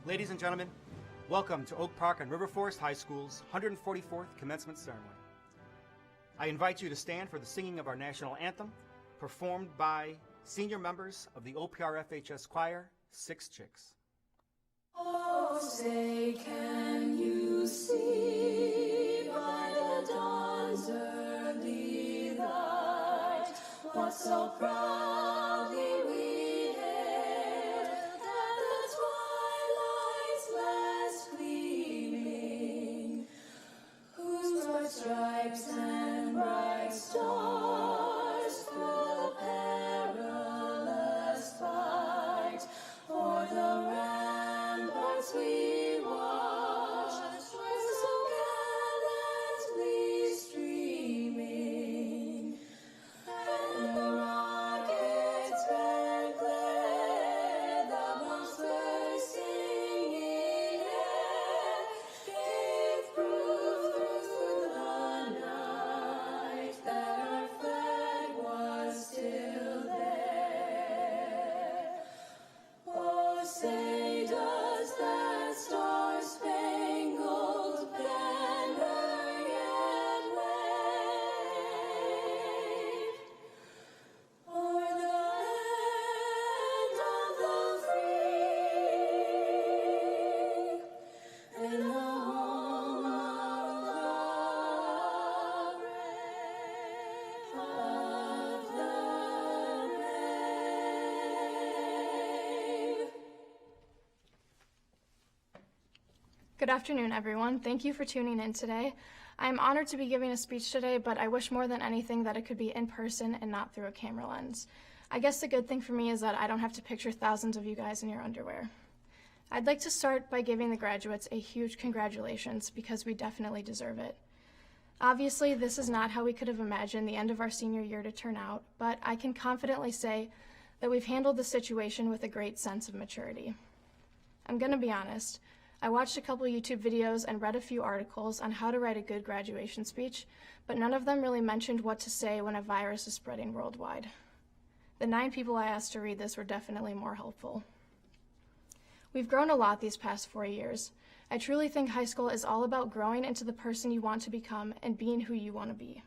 Ladies and gentlemen, welcome to Oak Park and River Forest High School's 144th commencement ceremony. I invite you to stand for the singing of our national anthem, performed by senior members of the OPR FHS choir, Six Chicks. Oh, say, can you see by the dawn's early light what so proudly we hailed at the twilight's last gleaming, whose broad stripes and bright stars through the perilous fight o'er the ramparts we watched were so gallantly streaming, and the rockets' red glare, the bombs' bursting in air, gave proof through the night that our flag was still there. Oh, say, does that star-spangled banner yet wave o'er the land of the free and the home of the brave, of the brave? Good afternoon, everyone. Thank you for tuning in today. I am honored to be giving a speech today, but I wish more than anything that it could be in person and not through a camera lens. I guess the good thing for me is that I don't have to picture thousands of you guys in your underwear. I'd like to start by giving the graduates a huge congratulations because we definitely deserve it. Obviously, this is not how we could have imagined the end of our senior year to turn out, but I can confidently say that we've handled the situation with a great sense of maturity. I'm gonna be honest. I watched a couple YouTube videos and read a few articles on how to write a good graduation speech, but none of them really mentioned what to say when a virus is spreading worldwide. The 9 people I asked to read this were definitely more helpful. We've grown a lot these past 4 years. I truly think high school is all about growing into the person you want to become and being who you want to be.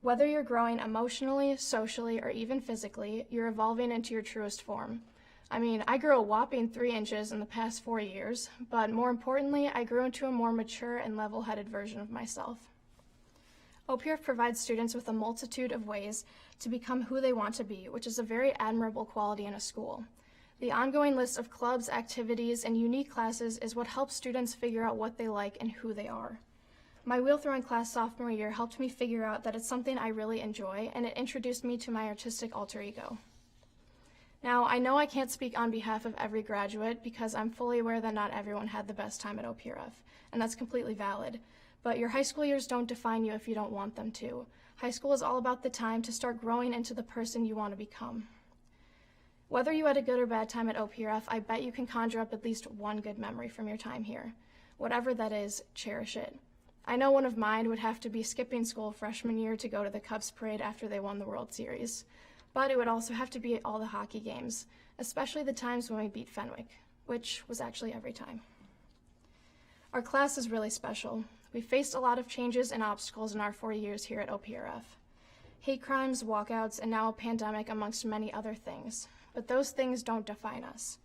Whether you're growing emotionally, socially, or even physically, you're evolving into your truest form. I mean, I grew a whopping 3 inches in the past 4 years, but more importantly, I grew into a more mature and level-headed version of myself. OPRF provides students with a multitude of ways to become who they want to be, which is a very admirable quality in a school. The ongoing list of clubs, activities, and unique classes is what helps students figure out what they like and who they are. My wheel throwing class sophomore year helped me figure out that it's something I really enjoy, and it introduced me to my artistic alter ego. Now, I know I can't speak on behalf of every graduate because I'm fully aware that not everyone had the best time at OPRF, and that's completely valid. But your high school years don't define you if you don't want them to. High school is all about the time to start growing into the person you want to become. Whether you had a good or bad time at OPRF, I bet you can conjure up at least one good memory from your time here. Whatever that is, cherish it. I know one of mine would have to be skipping school freshman year to go to the Cubs parade after they won the World Series. But it would also have to be all the hockey games, especially the times when we beat Fenwick, which was actually every time. Our class is really special. We faced a lot of changes and obstacles in our 4 years here at OPRF. Hate crimes, walkouts, and now a pandemic amongst many other things. But those things don't define us.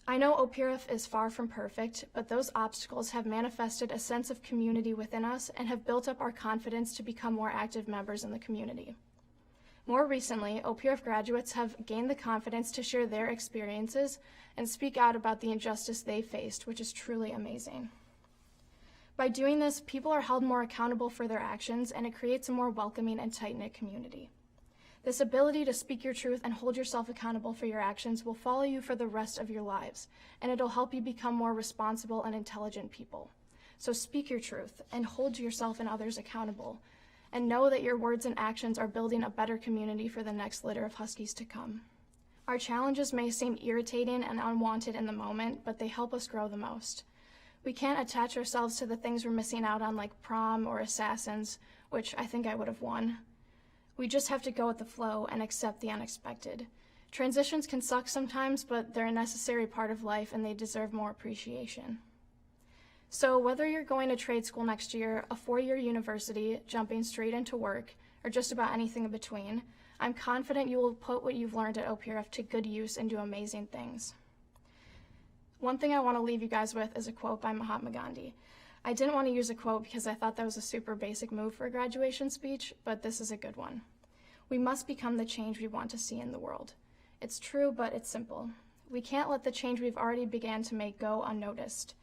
I know OPRF is far from perfect, but those obstacles have manifested a sense of community within us and have built up our confidence to become more active members in the community. More recently, OPRF graduates have gained the confidence to share their experiences and speak out about the injustice they faced, which is truly amazing. By doing this, people are held more accountable for their actions, and it creates a more welcoming and tight-knit community. This ability to speak your truth and hold yourself accountable for your actions will follow you for the rest of your lives, and it'll help you become more responsible and intelligent people. So speak your truth and hold yourself and others accountable, and know that your words and actions are building a better community for the next litter of Huskies to come. Our challenges may seem irritating and unwanted in the moment, but they help us grow the most. We can't attach ourselves to the things we're missing out on, like prom or assassins, which I think I would have won. We just have to go with the flow and accept the unexpected. Transitions can suck sometimes, but they're a necessary part of life and they deserve more appreciation. So whether you're going to trade school next year, a 4-year university, jumping straight into work, or just about anything in between, I'm confident you will put what you've learned at OPRF to good use and do amazing things. One thing I want to leave you guys with is a quote by Mahatma Gandhi. I didn't want to use a quote because I thought that was a super basic move for a graduation speech, but this is a good one. We must become the change we want to see in the world. It's true, but it's simple. We can't let the change we've already began to make go unnoticed.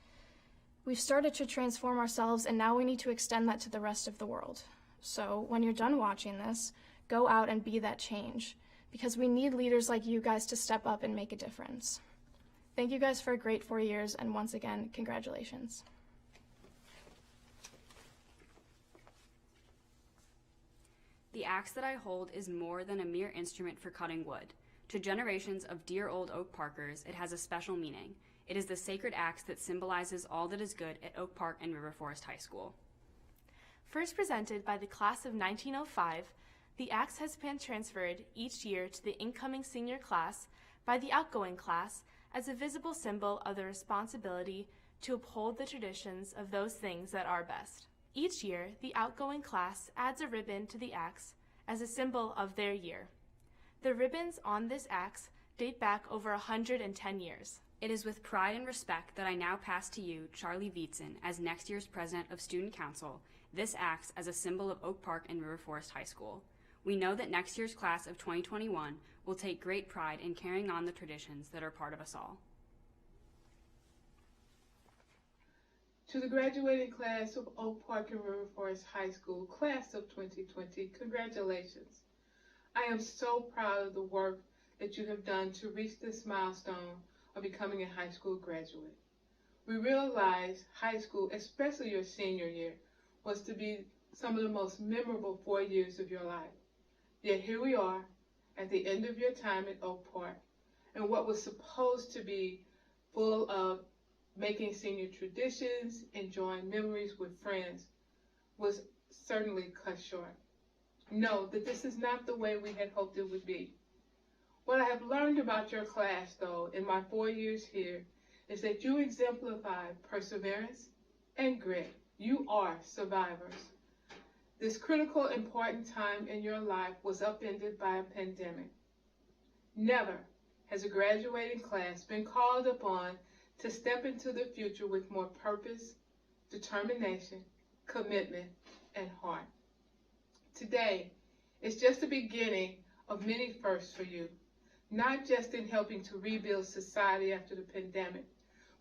We've started to transform ourselves, and now we need to extend that to the rest of the world. So when you're done watching this, go out and be that change, because we need leaders like you guys to step up and make a difference. Thank you guys for a great 4 years, and once again, congratulations. The axe that I hold is more than a mere instrument for cutting wood. To generations of dear old Oak Parkers, it has a special meaning. It is the sacred axe that symbolizes all that is good at Oak Park and River Forest High School. First presented by the class of 1905, the axe has been transferred each year to the incoming senior class by the outgoing class as a visible symbol of the responsibility to uphold the traditions of those things that are best. Each year, the outgoing class adds a ribbon to the axe as a symbol of their year. The ribbons on this axe date back over 110 years. It is with pride and respect that I now pass to you, Charlie Vietzen, as next year's President of Student Council, this axe as a symbol of Oak Park and River Forest High School. We know that next year's class of 2021 will take great pride in carrying on the traditions that are part of us all. To the graduating class of Oak Park and River Forest High School, class of 2020, congratulations. I am so proud of the work that you have done to reach this milestone of becoming a high school graduate. We realize high school, especially your senior year, was to be some of the most memorable 4 years of your life. Yet here we are at the end of your time at Oak Park, and what was supposed to be full of making senior traditions, enjoying memories with friends, was certainly cut short. Know that this is not the way we had hoped it would be. What I have learned about your class, though, in my 4 years here, is that you exemplify perseverance and grit. You are survivors. This critical, important time in your life was upended by a pandemic. Never has a graduating class been called upon to step into the future with more purpose, determination, commitment, and heart. Today is just the beginning of many firsts for you, not just in helping to rebuild society after the pandemic,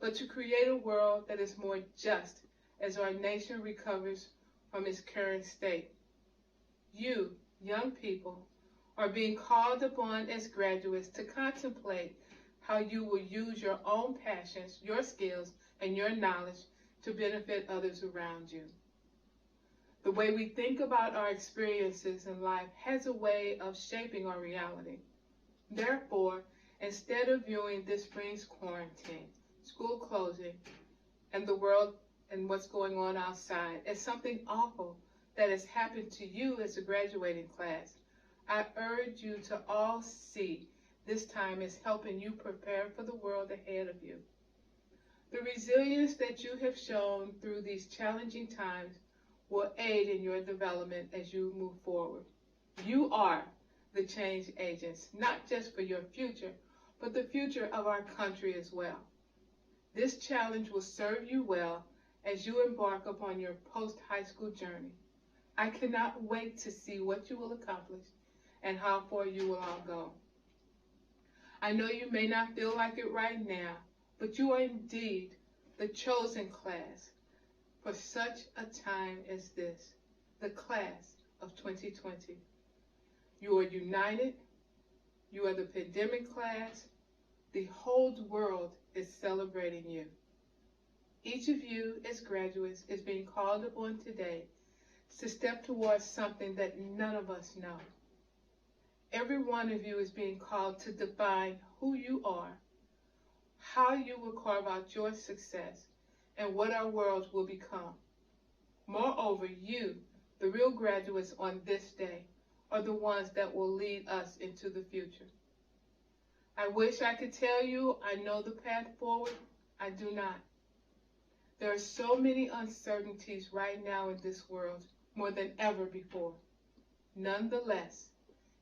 but to create a world that is more just as our nation recovers from its current state. You, young people, are being called upon as graduates to contemplate how you will use your own passions, your skills, and your knowledge to benefit others around you. The way we think about our experiences in life has a way of shaping our reality. Therefore, instead of viewing this spring's quarantine, school closing, and the world and what's going on outside as something awful that has happened to you as a graduating class, I urge you to all see this time as helping you prepare for the world ahead of you. The resilience that you have shown through these challenging times will aid in your development as you move forward. You are the change agents, not just for your future, but the future of our country as well. This challenge will serve you well as you embark upon your post-high school journey. I cannot wait to see what you will accomplish and how far you will all go. I know you may not feel like it right now, but you are indeed the chosen class for such a time as this, the class of 2020. You are united. You are the pandemic class. The whole world is celebrating you. Each of you as graduates is being called upon today to step towards something that none of us know. Every one of you is being called to define who you are, how you will carve out your success, and what our world will become. Moreover, you, the real graduates on this day, are the ones that will lead us into the future. I wish I could tell you I know the path forward. I do not. There are so many uncertainties right now in this world, more than ever before. Nonetheless,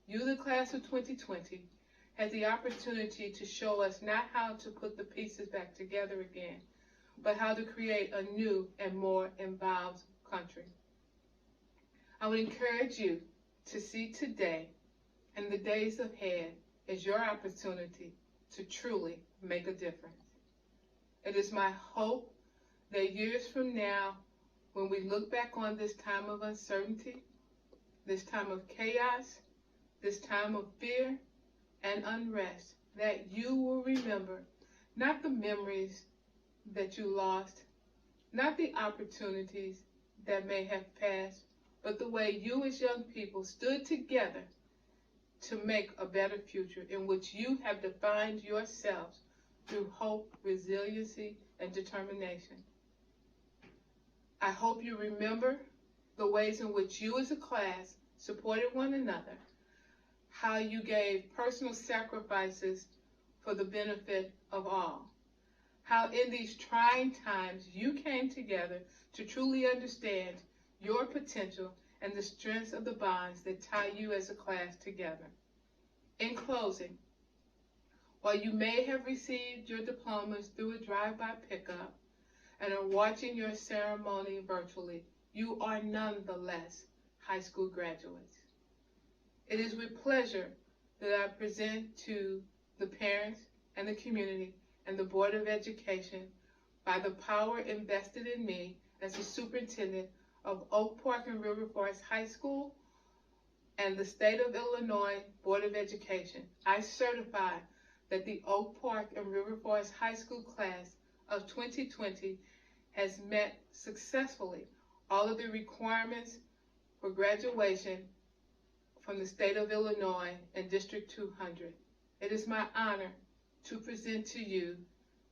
you, the class of 2020, had the opportunity to show us not how to put the pieces back together again, but how to create a new and more involved country. I would encourage you to see today and the days ahead as your opportunity to truly make a difference. It is my hope that years from now, when we look back on this time of uncertainty, this time of chaos, this time of fear and unrest, that you will remember not the memories that you lost, not the opportunities that may have passed, but the way you as young people stood together to make a better future in which you have defined yourselves through hope, resiliency, and determination. I hope you remember the ways in which you as a class supported one another, how you gave personal sacrifices for the benefit of all, how in these trying times you came together to truly understand your potential and the strengths of the bonds that tie you as a class together. In closing, while you may have received your diplomas through a drive-by pickup and are watching your ceremony virtually, you are nonetheless high school graduates. It is with pleasure that I present to the parents and the community and the Board of Education, by the power invested in me as the superintendent of Oak Park and River Forest High School and the State of Illinois Board of Education, I certify that the Oak Park and River Forest High School class of 2020 has met successfully all of the requirements for graduation from the State of Illinois and District 200. It is my honor to present to you,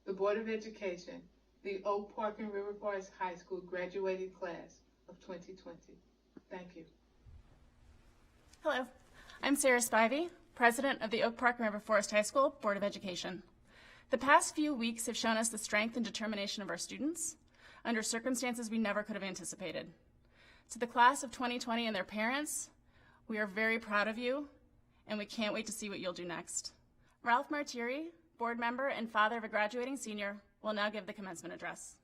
the Board of Education, the Oak Park and River Forest High School graduating class of 2020. Thank you. Hello, I'm Sarah Spivey, President of the Oak Park and River Forest High School Board of Education. The past few weeks have shown us the strength and determination of our students under circumstances we never could have anticipated. To the class of 2020 and their parents, we are very proud of you, and we can't wait to see what you'll do next. Ralph Martiri, board member and father of a graduating senior, will now give the commencement address.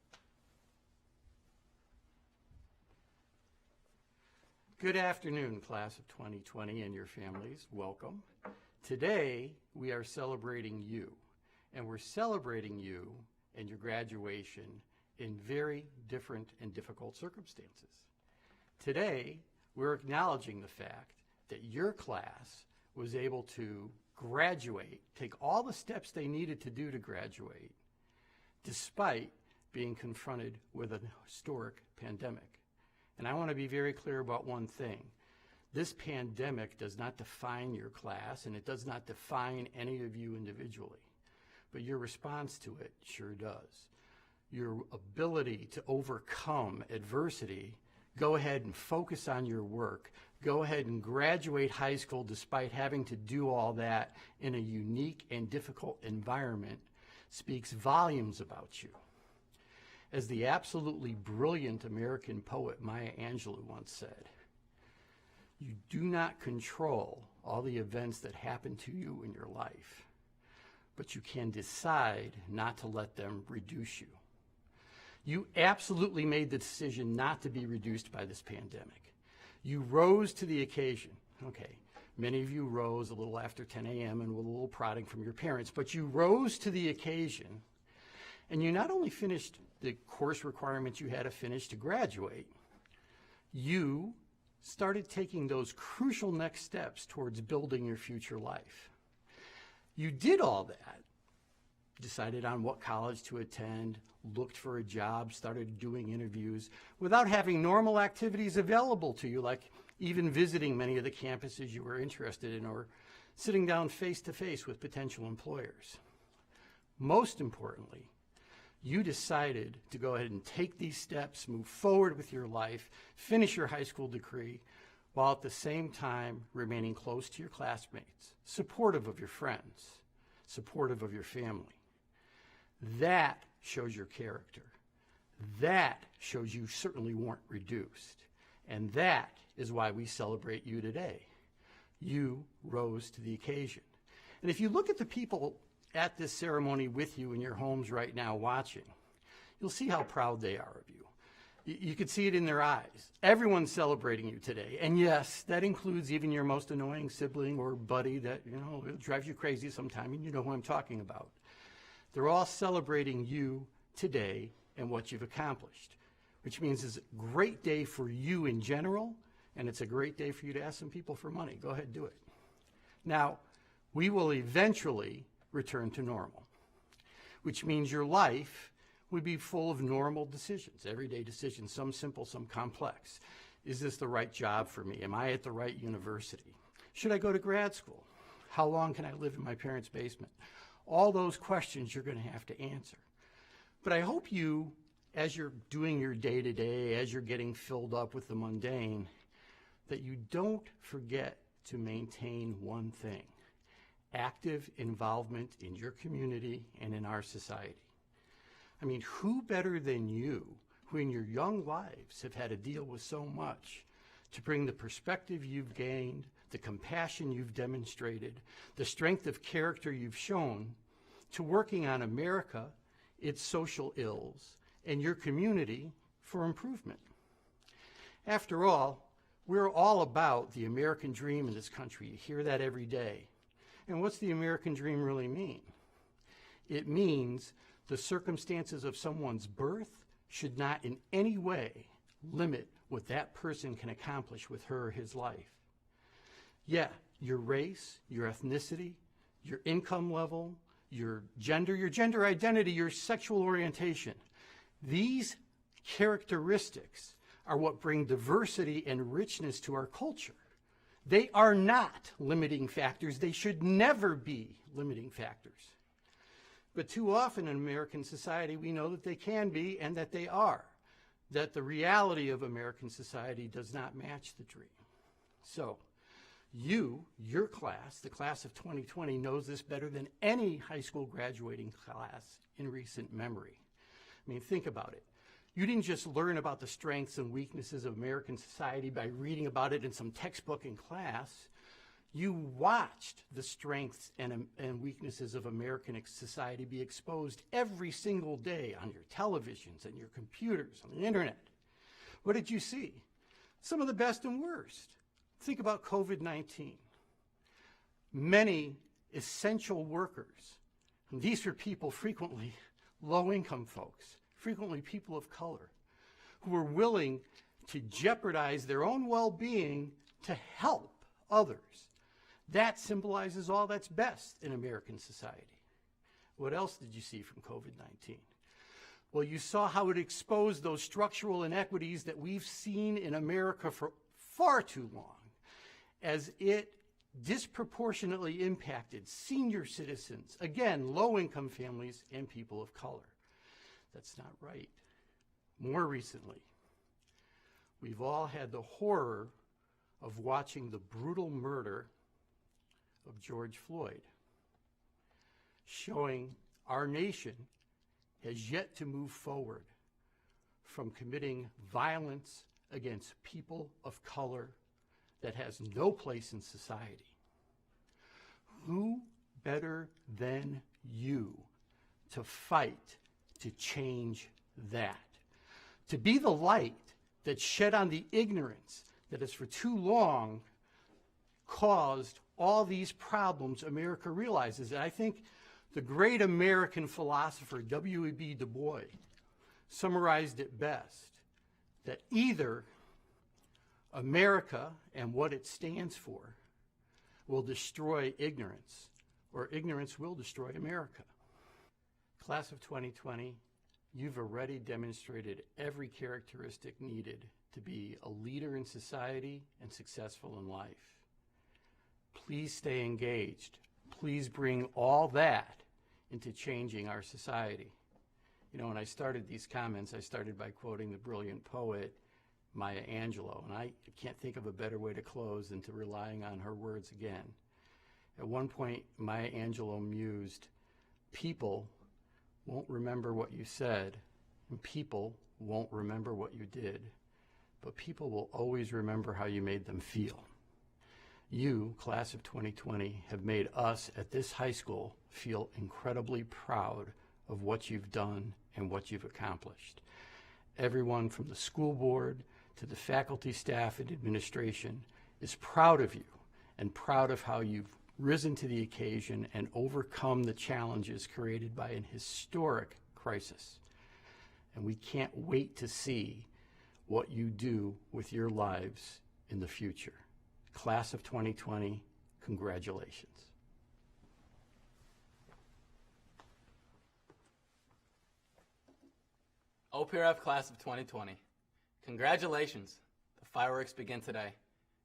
Good afternoon, class of 2020 and your families. Welcome. Today, we are celebrating you, and we're celebrating you and your graduation in very different and difficult circumstances. Today, we're acknowledging the fact that your class was able to graduate, take all the steps they needed to do to graduate, despite being confronted with a historic pandemic. And I want to be very clear about one thing. This pandemic does not define your class, and it does not define any of you individually. But your response to it sure does. Your ability to overcome adversity, go ahead and focus on your work. Go ahead and graduate high school despite having to do all that in a unique and difficult environment speaks volumes about you. As the absolutely brilliant American poet Maya Angelou once said, you do not control all the events that happen to you in your life, but you can decide not to let them reduce you. You absolutely made the decision not to be reduced by this pandemic. You rose to the occasion. Okay, many of you rose a little after 10 a.m. and with a little prodding from your parents, but you rose to the occasion, and you not only finished the course requirements you had to finish to graduate, you started taking those crucial next steps towards building your future life. You did all that, decided on what college to attend, looked for a job, started doing interviews without having normal activities available to you, like even visiting many of the campuses you were interested in or sitting down face-to-face with potential employers. Most importantly, you decided to go ahead and take these steps, move forward with your life, finish your high school degree, while at the same time remaining close to your classmates, supportive of your friends, supportive of your family. That shows your character. That shows you certainly weren't reduced. And that is why we celebrate you today. You rose to the occasion. And if you look at the people at this ceremony with you in your homes right now watching, you'll see how proud they are of you. You can see it in their eyes. Everyone's celebrating you today. And yes, that includes even your most annoying sibling or buddy that, it drives you crazy sometime, and you know who I'm talking about. They're all celebrating you today and what you've accomplished, which means it's a great day for you in general, and it's a great day for you to ask some people for money. Go ahead and do it. Now, we will eventually return to normal, which means your life would be full of normal decisions, everyday decisions, some simple, some complex. Is this the right job for me? Am I at the right university? Should I go to grad school? How long can I live in my parents' basement? All those questions you're going to have to answer. But I hope you, as you're doing your day-to-day, as you're getting filled up with the mundane, that you don't forget to maintain one thing: active involvement in your community and in our society. I mean, who better than you, who in your young lives have had to deal with so much, to bring the perspective you've gained, the compassion you've demonstrated, the strength of character you've shown, to working on America, its social ills, and your community for improvement. After all, we're all about the American dream in this country. You hear that every day. And what's the American dream really mean? It means the circumstances of someone's birth should not in any way limit what that person can accomplish with her or his life. Yeah, your race, your ethnicity, your income level, your gender identity, your sexual orientation. These characteristics are what bring diversity and richness to our culture. They are not limiting factors. They should never be limiting factors. But too often in American society, we know that they can be and that they are, that the reality of American society does not match the dream. So your class, the class of 2020, knows this better than any high school graduating class in recent memory. I mean, think about it. You didn't just learn about the strengths and weaknesses of American society by reading about it in some textbook in class. You watched the strengths and weaknesses of American society be exposed every single day on your televisions and your computers, on the internet. What did you see? Some of the best and worst. Think about COVID-19. Many essential workers, and these are people frequently low-income folks, frequently people of color, who were willing to jeopardize their own well-being to help others. That symbolizes all that's best in American society. What else did you see from COVID-19? Well, you saw how it exposed those structural inequities that we've seen in America for far too long, as it disproportionately impacted senior citizens, again, low-income families, and people of color. That's not right. More recently, we've all had the horror of watching the brutal murder of George Floyd, showing our nation has yet to move forward from committing violence against people of color that has no place in society. Who better than you to fight to change that? To be the light that shed on the ignorance that has for too long caused all these problems America realizes. And I think the great American philosopher W.E.B. Du Bois summarized it best, that either America and what it stands for will destroy ignorance, or ignorance will destroy America. Class of 2020, you've already demonstrated every characteristic needed to be a leader in society and successful in life. Please stay engaged. Please bring all that into changing our society. You know, when I started these comments, I started by quoting the brilliant poet Maya Angelou, and I can't think of a better way to close than to relying on her words again. At one point, Maya Angelou mused, "People won't remember what you said, and people won't remember what you did, but people will always remember how you made them feel." You, class of 2020, have made us at this high school feel incredibly proud of what you've done and what you've accomplished. Everyone from the school board to the faculty, staff, and administration is proud of you and proud of how you've risen to the occasion and overcome the challenges created by an historic crisis. And we can't wait to see what you do with your lives in the future. Class of 2020, congratulations. OPRF Class of 2020, congratulations. The fireworks begin today.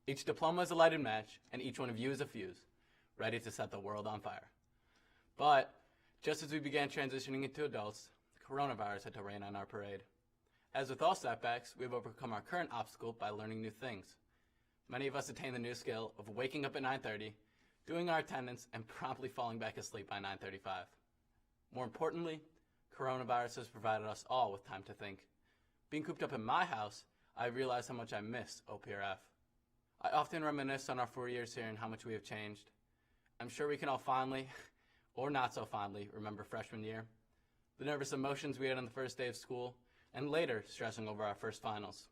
Each diploma is a lighted match, and each one of you is a fuse, ready to set the world on fire. But just as we began transitioning into adults, coronavirus had to rain on our parade. As with all setbacks, we have overcome our current obstacle by learning new things. Many of us attained the new skill of waking up at 9:30, doing our attendance, and promptly falling back asleep by 9:35. More importantly, coronavirus has provided us all with time to think. Being cooped up in my house, I realized how much I miss OPRF. I often reminisce on our 4 years here and how much we have changed. I'm sure we can all fondly, or not so fondly, remember freshman year, the nervous emotions we had on the first day of school, and later stressing over our first finals.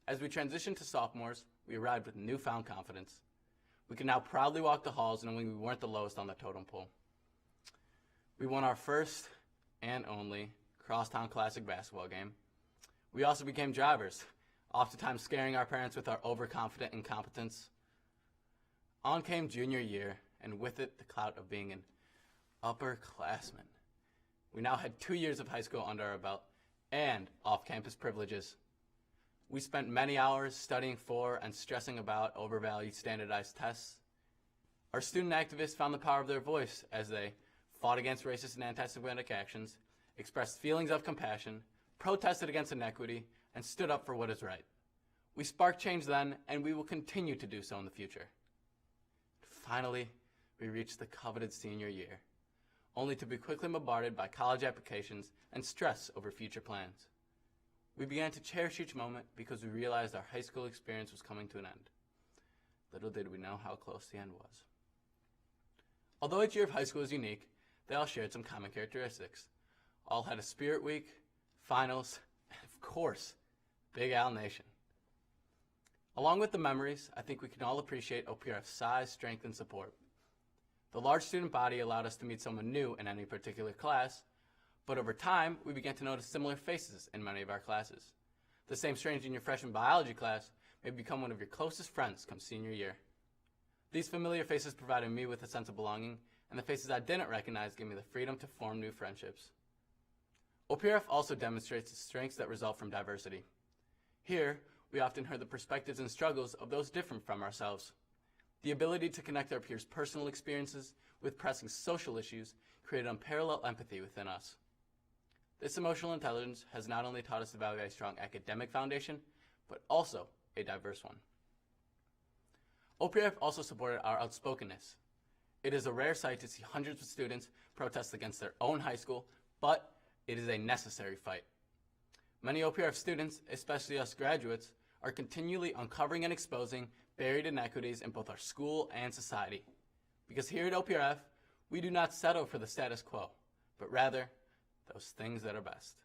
As we transitioned to sophomores, we arrived with newfound confidence. We could now proudly walk the halls knowing we weren't the lowest on the totem pole. We won our first and only Crosstown Classic basketball game. We also became drivers, oftentimes scaring our parents with our overconfident incompetence. On came junior year, and with it the clout of being an upperclassman. We now had 2 years of high school under our belt and off-campus privileges. We spent many hours studying for and stressing about overvalued standardized tests. Our student activists found the power of their voice as they fought against racist and anti-Semitic actions, expressed feelings of compassion, protested against inequity, and stood up for what is right. We sparked change then, and we will continue to do so in the future. Finally, we reached the coveted senior year, only to be quickly bombarded by college applications and stress over future plans. We began to cherish each moment because we realized our high school experience was coming to an end. Little did we know how close the end was. Although each year of high school is unique, they all shared some common characteristics. All had a spirit week, finals, and of course, Big Al Nation. Along with the memories, I think we can all appreciate OPRF's size, strength, and support. The large student body allowed us to meet someone new in any particular class, but over time, we began to notice similar faces in many of our classes. The same stranger in your freshman biology class may become one of your closest friends come senior year. These familiar faces provided me with a sense of belonging, and the faces I didn't recognize gave me the freedom to form new friendships. OPRF also demonstrates the strengths that result from diversity. Here, we often heard the perspectives and struggles of those different from ourselves. The ability to connect our peers' personal experiences with pressing social issues created unparalleled empathy within us. This emotional intelligence has not only taught us to value a strong academic foundation, but also a diverse one. OPRF also supported our outspokenness. It is a rare sight to see hundreds of students protest against their own high school, but it is a necessary fight. Many OPRF students, especially us graduates, are continually uncovering and exposing buried inequities in both our school and society. Because here at OPRF, we do not settle for the status quo, but rather those things that are best.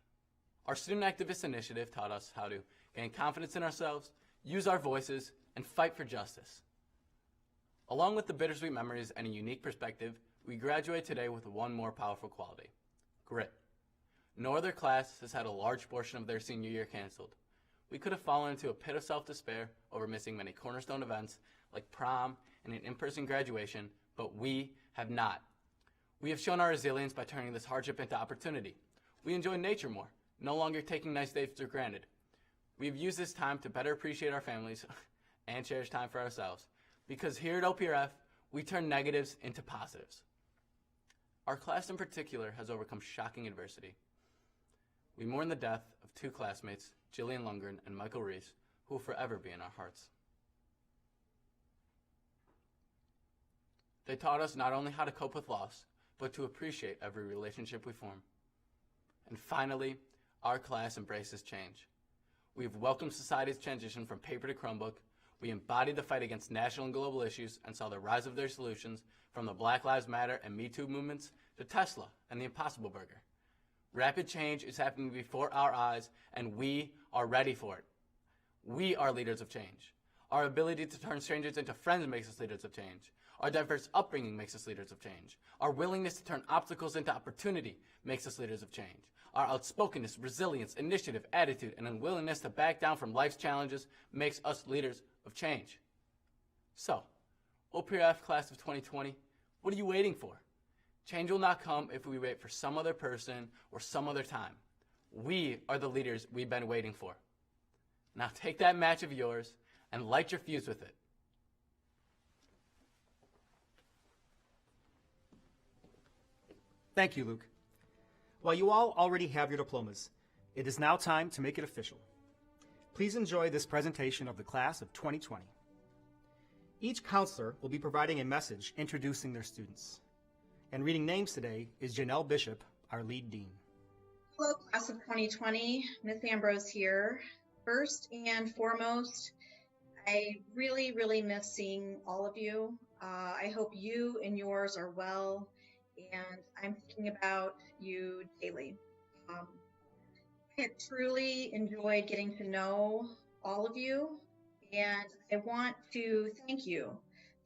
Our Student Activist Initiative taught us how to gain confidence in ourselves, use our voices, and fight for justice. Along with the bittersweet memories and a unique perspective, we graduate today with one more powerful quality: grit. No other class has had a large portion of their senior year canceled. We could have fallen into a pit of self-despair over missing many cornerstone events like prom and an in-person graduation, but we have not. We have shown our resilience by turning this hardship into opportunity. We enjoy nature more, no longer taking nice days for granted. We have used this time to better appreciate our families and cherish time for ourselves, because here at OPRF, we turn negatives into positives. Our class in particular has overcome shocking adversity. We mourn the death of 2 classmates, Jillian Lundgren and Michael Reese, who will forever be in our hearts. They taught us not only how to cope with loss, but to appreciate every relationship we form. And finally, our class embraces change. We've welcomed society's transition from paper to Chromebook. We embodied the fight against national and global issues and saw the rise of their solutions, from the Black Lives Matter and Me Too movements to Tesla and the Impossible Burger. Rapid change is happening before our eyes, and we are ready for it. We are leaders of change. Our ability to turn strangers into friends makes us leaders of change. Our diverse upbringing makes us leaders of change. Our willingness to turn obstacles into opportunity makes us leaders of change. Our outspokenness, resilience, initiative, attitude, and unwillingness to back down from life's challenges makes us leaders of change. So, OPRF Class of 2020, what are you waiting for? Change will not come if we wait for some other person or some other time. We are the leaders we've been waiting for. Now take that match of yours and light your fuse with it. Thank you, Luke. While you all already have your diplomas, it is now time to make it official. Please enjoy this presentation of the class of 2020. Each counselor will be providing a message introducing their students. And reading names today is Janelle Bishop, our lead dean. Hello, class of 2020. Ms. Ambrose here. First and foremost, I really miss seeing all of you. I hope you and yours are well, and I'm thinking about you daily. I have truly enjoyed getting to know all of you, and I want to thank you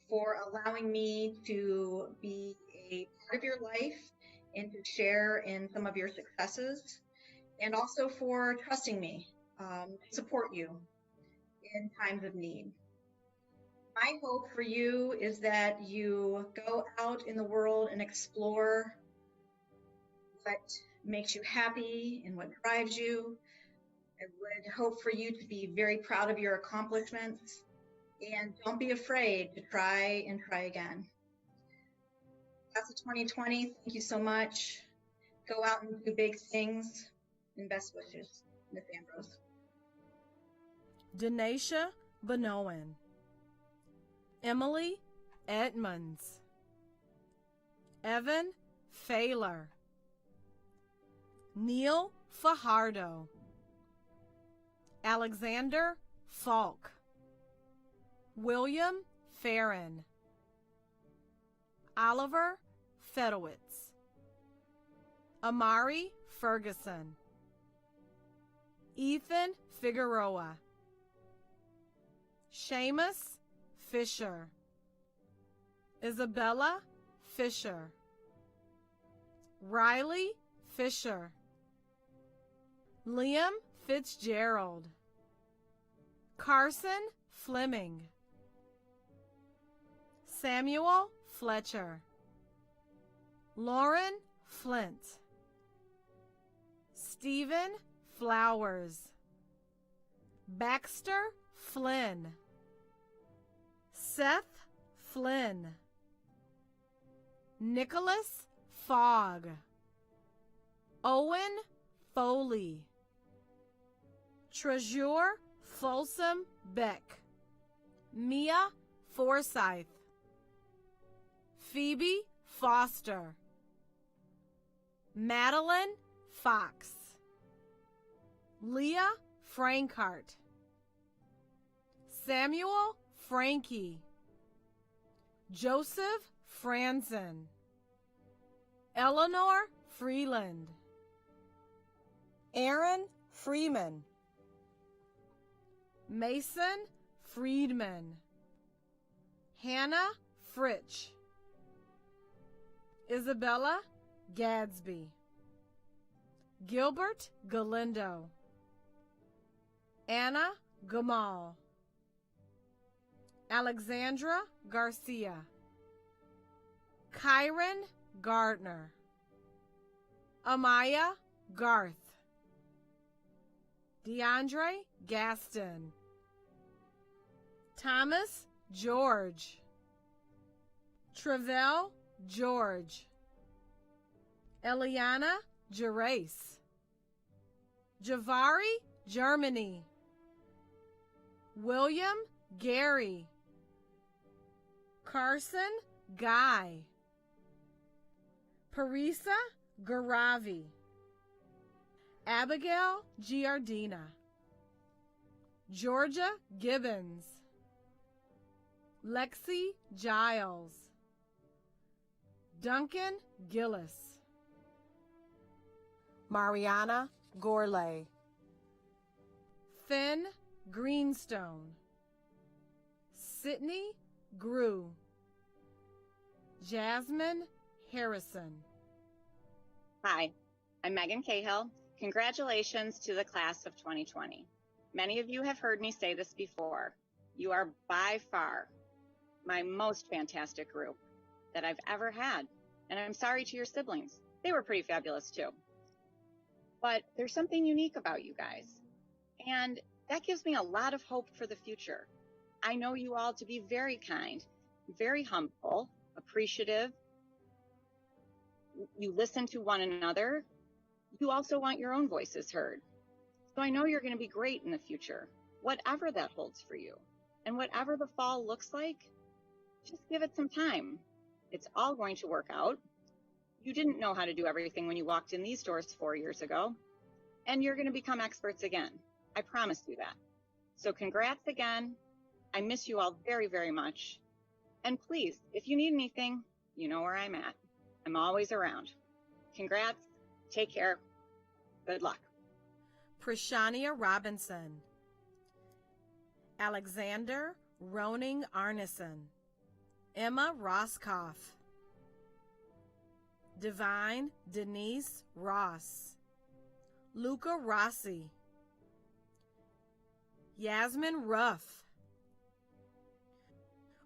for allowing me to be a part of your life and to share in some of your successes, and also for trusting me to support you in times of need. My hope for you is that you go out in the world and explore what makes you happy and what drives you. I would hope for you to be very proud of your accomplishments, and don't be afraid to try and try again. Class of 2020, thank you so much. Go out and do big things, and best wishes, Ms. Ambrose. Denasia Benowen, Emily Edmonds, Evan Failer, Neil Fajardo, Alexander Falk, William Farron, Oliver Fedowitz, Amari Ferguson, Ethan Figueroa, Seamus Fisher, Isabella Fisher, Riley Fisher, Liam Fitzgerald, Carson Fleming, Samuel Fletcher, Lauren Flint, Stephen Flowers, Baxter Flynn, Seth Flynn, Nicholas Fogg, Owen Foley, Treasure Folsom Beck, Mia Forsyth, Phoebe Foster, Madeline Fox, Leah Frankart, Samuel Frankie, Joseph Franzen, Eleanor Freeland, Aaron Freeman, Mason Friedman, Hannah Fritsch, Isabella Gadsby, Gilbert Galindo, Anna Gamal, Alexandra Garcia, Kyron Gardner, Amaya Garth, DeAndre Gaston, Thomas George, Travell George, Eliana Gerace, Javari Germany, William Gary, Carson Guy. Parisa Garavi. Abigail Giardina. Georgia Gibbons. Lexi Giles. Duncan Gillis. Mariana Gourlay. Finn Greenstone. Sydney Grew. Jasmine Harrison. Hi, I'm Megan Cahill. Congratulations to the class of 2020. Many of you have heard me say this before. You are by far my most fantastic group that I've ever had. And I'm sorry to your siblings. They were pretty fabulous too. But there's something unique about you guys. And that gives me a lot of hope for the future. I know you all to be very kind, very humble, appreciative. You listen to one another. You also want your own voices heard. So I know you're going to be great in the future, whatever that holds for you. And whatever the fall looks like, just give it some time. It's all going to work out. You didn't know how to do everything when you walked in these doors 4 years ago, and you're going to become experts again. I promise you that. So congrats again. I miss you all very, very much. And please, if you need anything, you know where I'm at. I'm always around. Congrats. Take care. Good luck. Prashania Robinson. Alexander Roning Arneson. Emma Roskoff. Divine Denise Ross. Luca Rossi. Yasmin Ruff.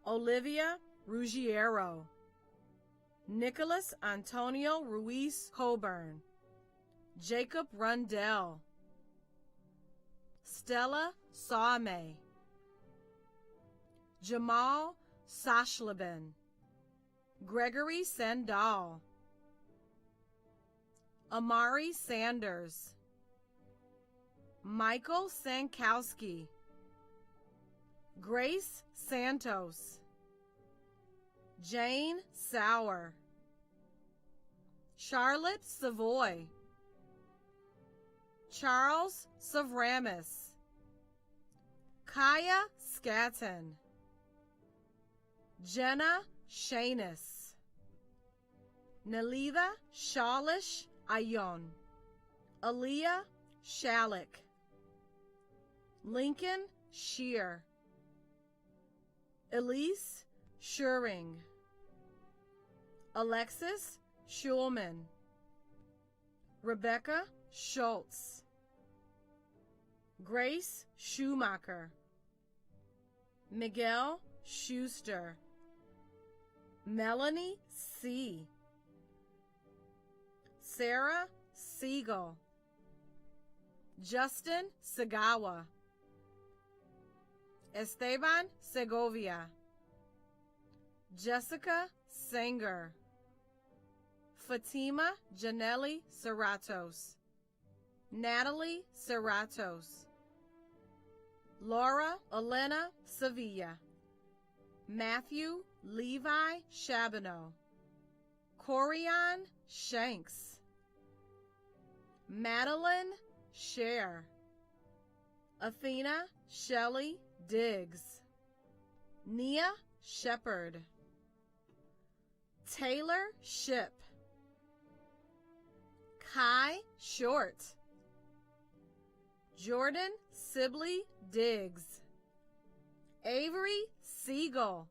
Olivia Ruggiero. Nicholas Antonio Ruiz Coburn. Jacob Rundell. Stella Sawme. Jamal Sashlabin. Gregory Sandal. Amari Sanders. Michael Sankowski. Grace Santos. Jane Sauer. Charlotte Savoy. Charles Savramis. Kaya Scatton. Jenna Shanus. Nelitha Shalish Ayon. Aaliyah Shalik. Lincoln Shear. Elise Schuring. Alexis Schulman. Rebecca Schultz. Grace Schumacher. Miguel Schuster. Melanie C. Sarah Siegel. Justin Segawa. Esteban Segovia. Jessica Sanger. Fatima Janelli Serratos. Natalie Serratos. Laura Elena Sevilla. Matthew Levi Chabonneau. Corian Shanks. Madeline Scher. Athena Shelley Diggs. Nia Shepherd. Taylor Ship. Kai Short. Jordan Sibley Diggs. Avery Siegel.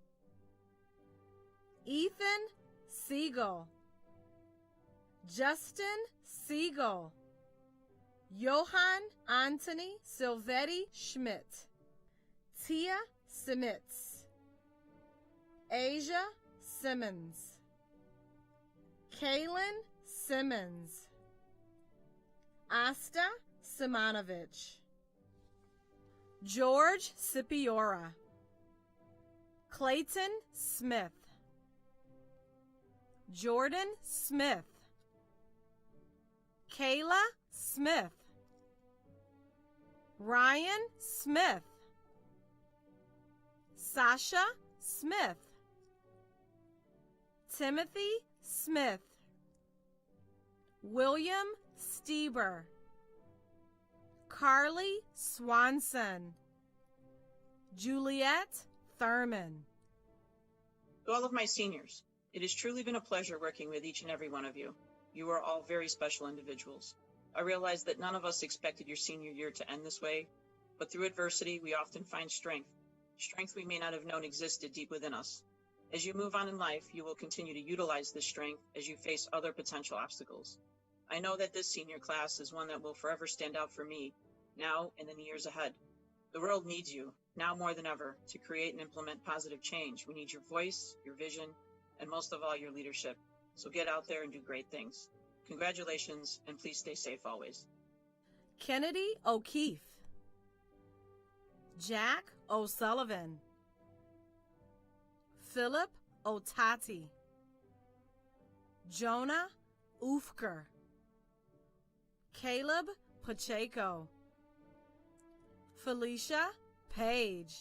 Ethan Siegel. Justin Siegel. Johann Anthony Silvetti Schmidt. Tia Simitz. Asia Simmons. Kaylin Simmons. Asta Simonovich. George Scipiora. Clayton Smith. Jordan Smith. Kayla Smith. Ryan Smith. Sasha Smith. Timothy Smith, William Stieber, Carly Swanson, Juliet Thurman. To all of my seniors, it has truly been a pleasure working with each and every one of you. You are all very special individuals. I realize that none of us expected your senior year to end this way, but through adversity, we often find strength we may not have known existed deep within us. As you move on in life, you will continue to utilize this strength as you face other potential obstacles. I know that this senior class is one that will forever stand out for me, now and in the years ahead. The world needs you, now more than ever, to create and implement positive change. We need your voice, your vision, and most of all, your leadership. So get out there and do great things. Congratulations, and please stay safe always. Kennedy O'Keefe, Jack O'Sullivan, Philip Otati, Jonah Ufker, Caleb Pacheco, Felicia Page,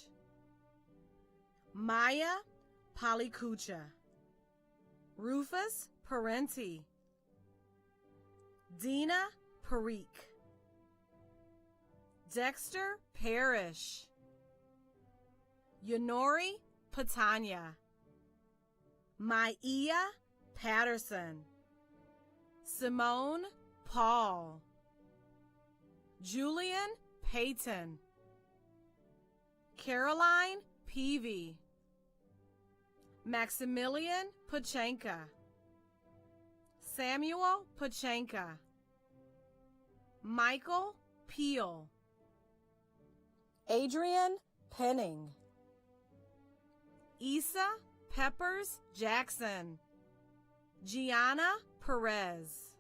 Maya Palikucha, Rufus Parenti, Dina Parikh, Dexter Parrish, Yonori Patanya, Maia Patterson, Simone Paul, Julian Payton, Caroline Peavy, Maximilian Pachenka, Samuel Pachenka, Michael Peel, Adrian Penning, Issa Peppers Jackson, Gianna Perez,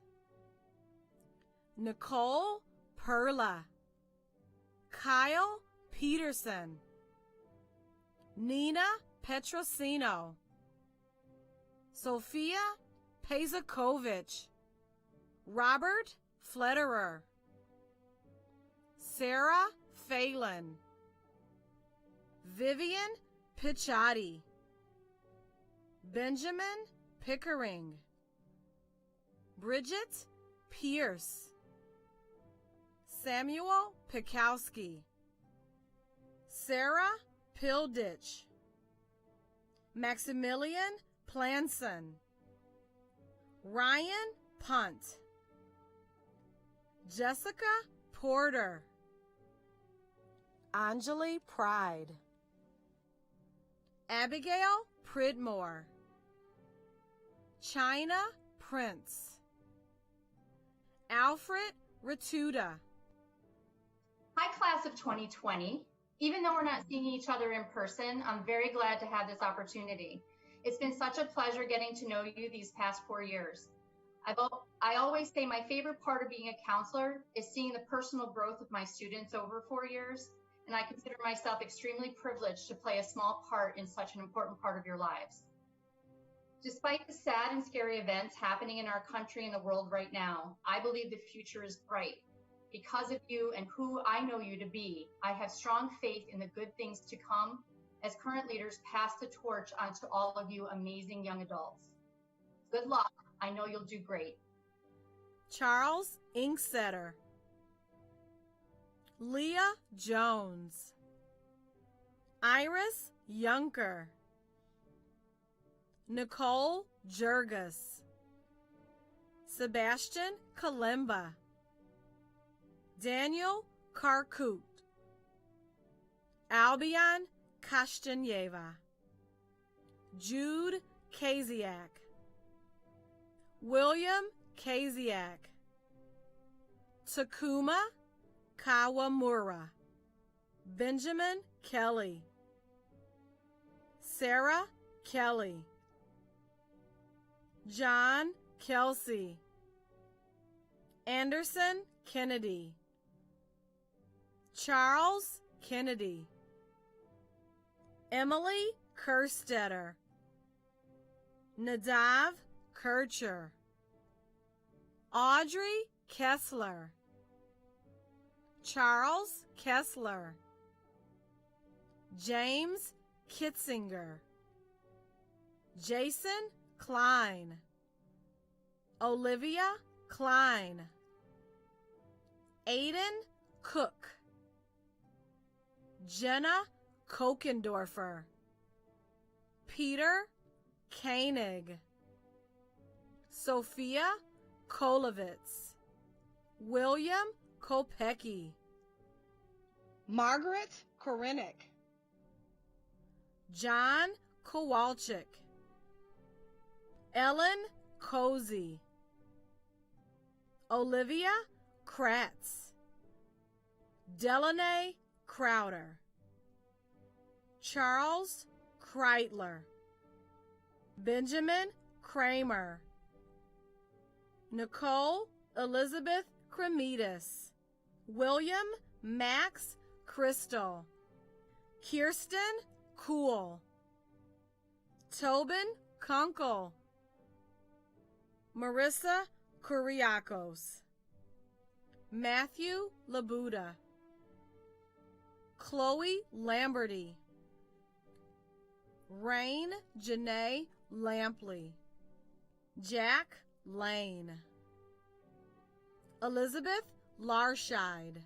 Nicole Perla, Kyle Peterson, Nina Petrosino, Sophia Pezakovich, Robert Flederer, Sarah Phelan, Vivian Pichotti, Benjamin Pickering, Bridget Pierce, Samuel Pikowski, Sarah Pilditch, Maximilian Planson, Ryan Punt, Jessica Porter, Anjali Pride, Abigail Pridmore, China Prince, Alfred Ratuda. Hi, class of 2020. Even though we're not seeing each other in person, I'm very glad to have this opportunity. It's been such a pleasure getting to know you these past 4 years. I always say my favorite part of being a counselor is seeing the personal growth of my students over 4 years, and I consider myself extremely privileged to play a small part in such an important part of your lives. Despite the sad and scary events happening in our country and the world right now, I believe the future is bright. Because of you and who I know you to be, I have strong faith in the good things to come as current leaders pass the torch on to all of you amazing young adults. Good luck. I know you'll do great. Charles Inksetter, Leah Jones, Iris Yunker, Nicole Jurgis, Sebastian Kalimba, Daniel Karkut, Albion Kashtaneva, Jude Kaziak, William Kaziak, Takuma Kawamura, Benjamin Kelly, Sarah Kelly, John Kelsey, Anderson Kennedy, Charles Kennedy, Emily Kerstetter, Nadav Kircher, Audrey Kessler, Charles Kessler, James Kitzinger, Jason Klein. Olivia Klein. Aiden Cook. Jenna Kokendorfer. Peter Koenig. Sophia Kolovitz. William Kopecki. Margaret Korinick. John Kowalczyk. Ellen Cozy. Olivia Kratz. Delaney Crowder. Charles Kreitler. Benjamin Kramer. Nicole Elizabeth Kremidas. William Max Crystal. Kirsten Cool. Tobin Kunkel. Marissa Kuriakos. Matthew Labuda. Chloe Lamberty. Rain Janae Lampley. Jack Lane. Elizabeth Larscheid.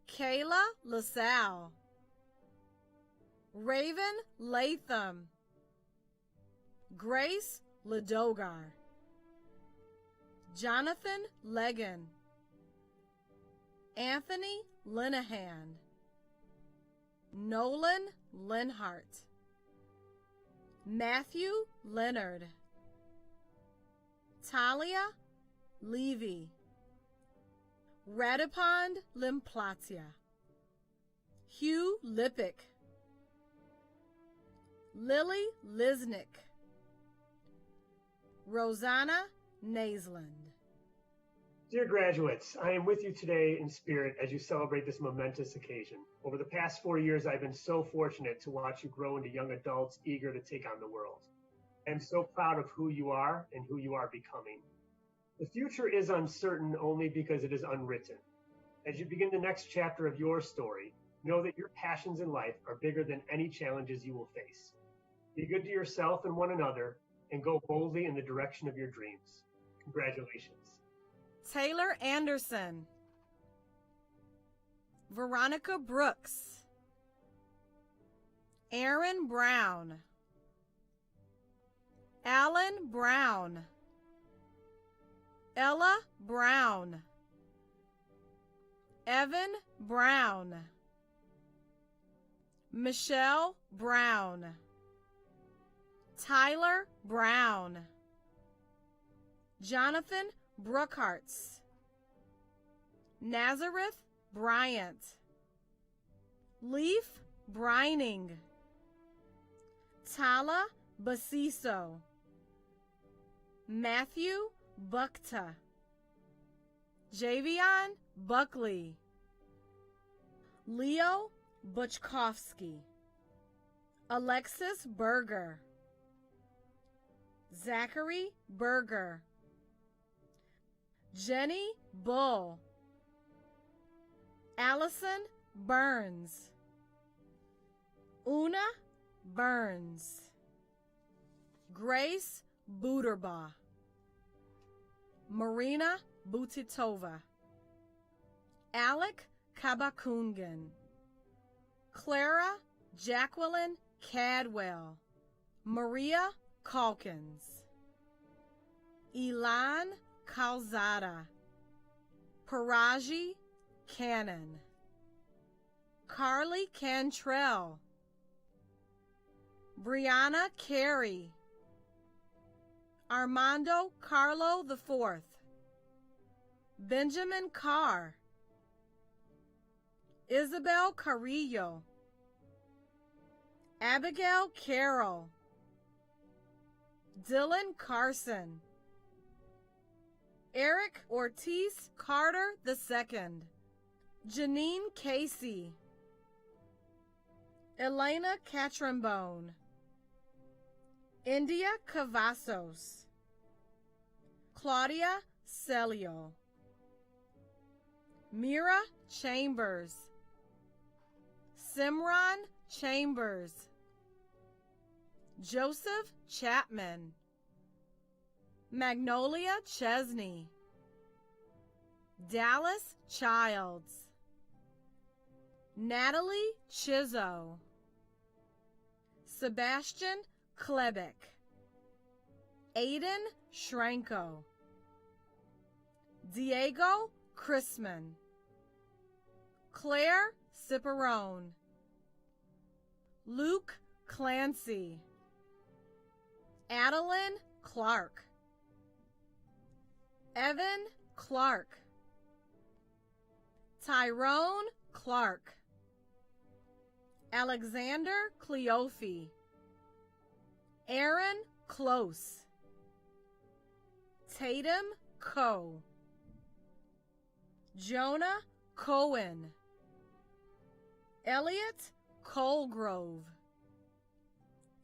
Kayla LaSalle. Raven Latham. Grace Ladogar. Jonathan Legan. Anthony Linehan. Nolan Linhart. Matthew Leonard. Talia Levy. Radipond Limplatia. Hugh Lippick. Lily Lisnick. Rosanna Naisland. Dear graduates, I am with you today in spirit as you celebrate this momentous occasion. Over the past 4 years, I've been so fortunate to watch you grow into young adults eager to take on the world. I am so proud of who you are and who you are becoming. The future is uncertain only because it is unwritten. As you begin the next chapter of your story, know that your passions in life are bigger than any challenges you will face. Be good to yourself and one another, and go boldly in the direction of your dreams. Congratulations. Taylor Anderson. Veronica Brooks. Aaron Brown. Alan Brown. Ella Brown. Evan Brown. Michelle Brown. Tyler Brown. Jonathan Brookhartz. Nazareth Bryant. Leaf Brining. Tala Basiso. Matthew Bukta. Javion Buckley. Leo Butchkovsky. Alexis Berger. Zachary Berger. Jenny Bull. Allison Burns. Una Burns. Grace Buterbaugh. Marina Butitova. Alec Kabakungan. Clara Jacqueline Cadwell. Maria Calkins. Elan Calzada. Paraji Cannon. Carly Cantrell. Brianna Carey. Armando Carlo IV. Benjamin Carr. Isabel Carrillo. Abigail Carroll. Dylan Carson. Eric Ortiz Carter II. Janine Casey. Elena Catrambone. India Cavazos. Claudia Celio. Mira Chambers. Simran Chambers. Joseph Chapman, Magnolia Chesney, Dallas Childs, Natalie Chizzo, Sebastian Klebik, Aiden Schranko, Diego Chrisman, Claire Ciparone, Luke Clancy, Adeline Clark, Evan Clark, Tyrone Clark, Alexander Cleofe, Aaron Close, Tatum Coe, Jonah Cohen, Elliot Colgrove,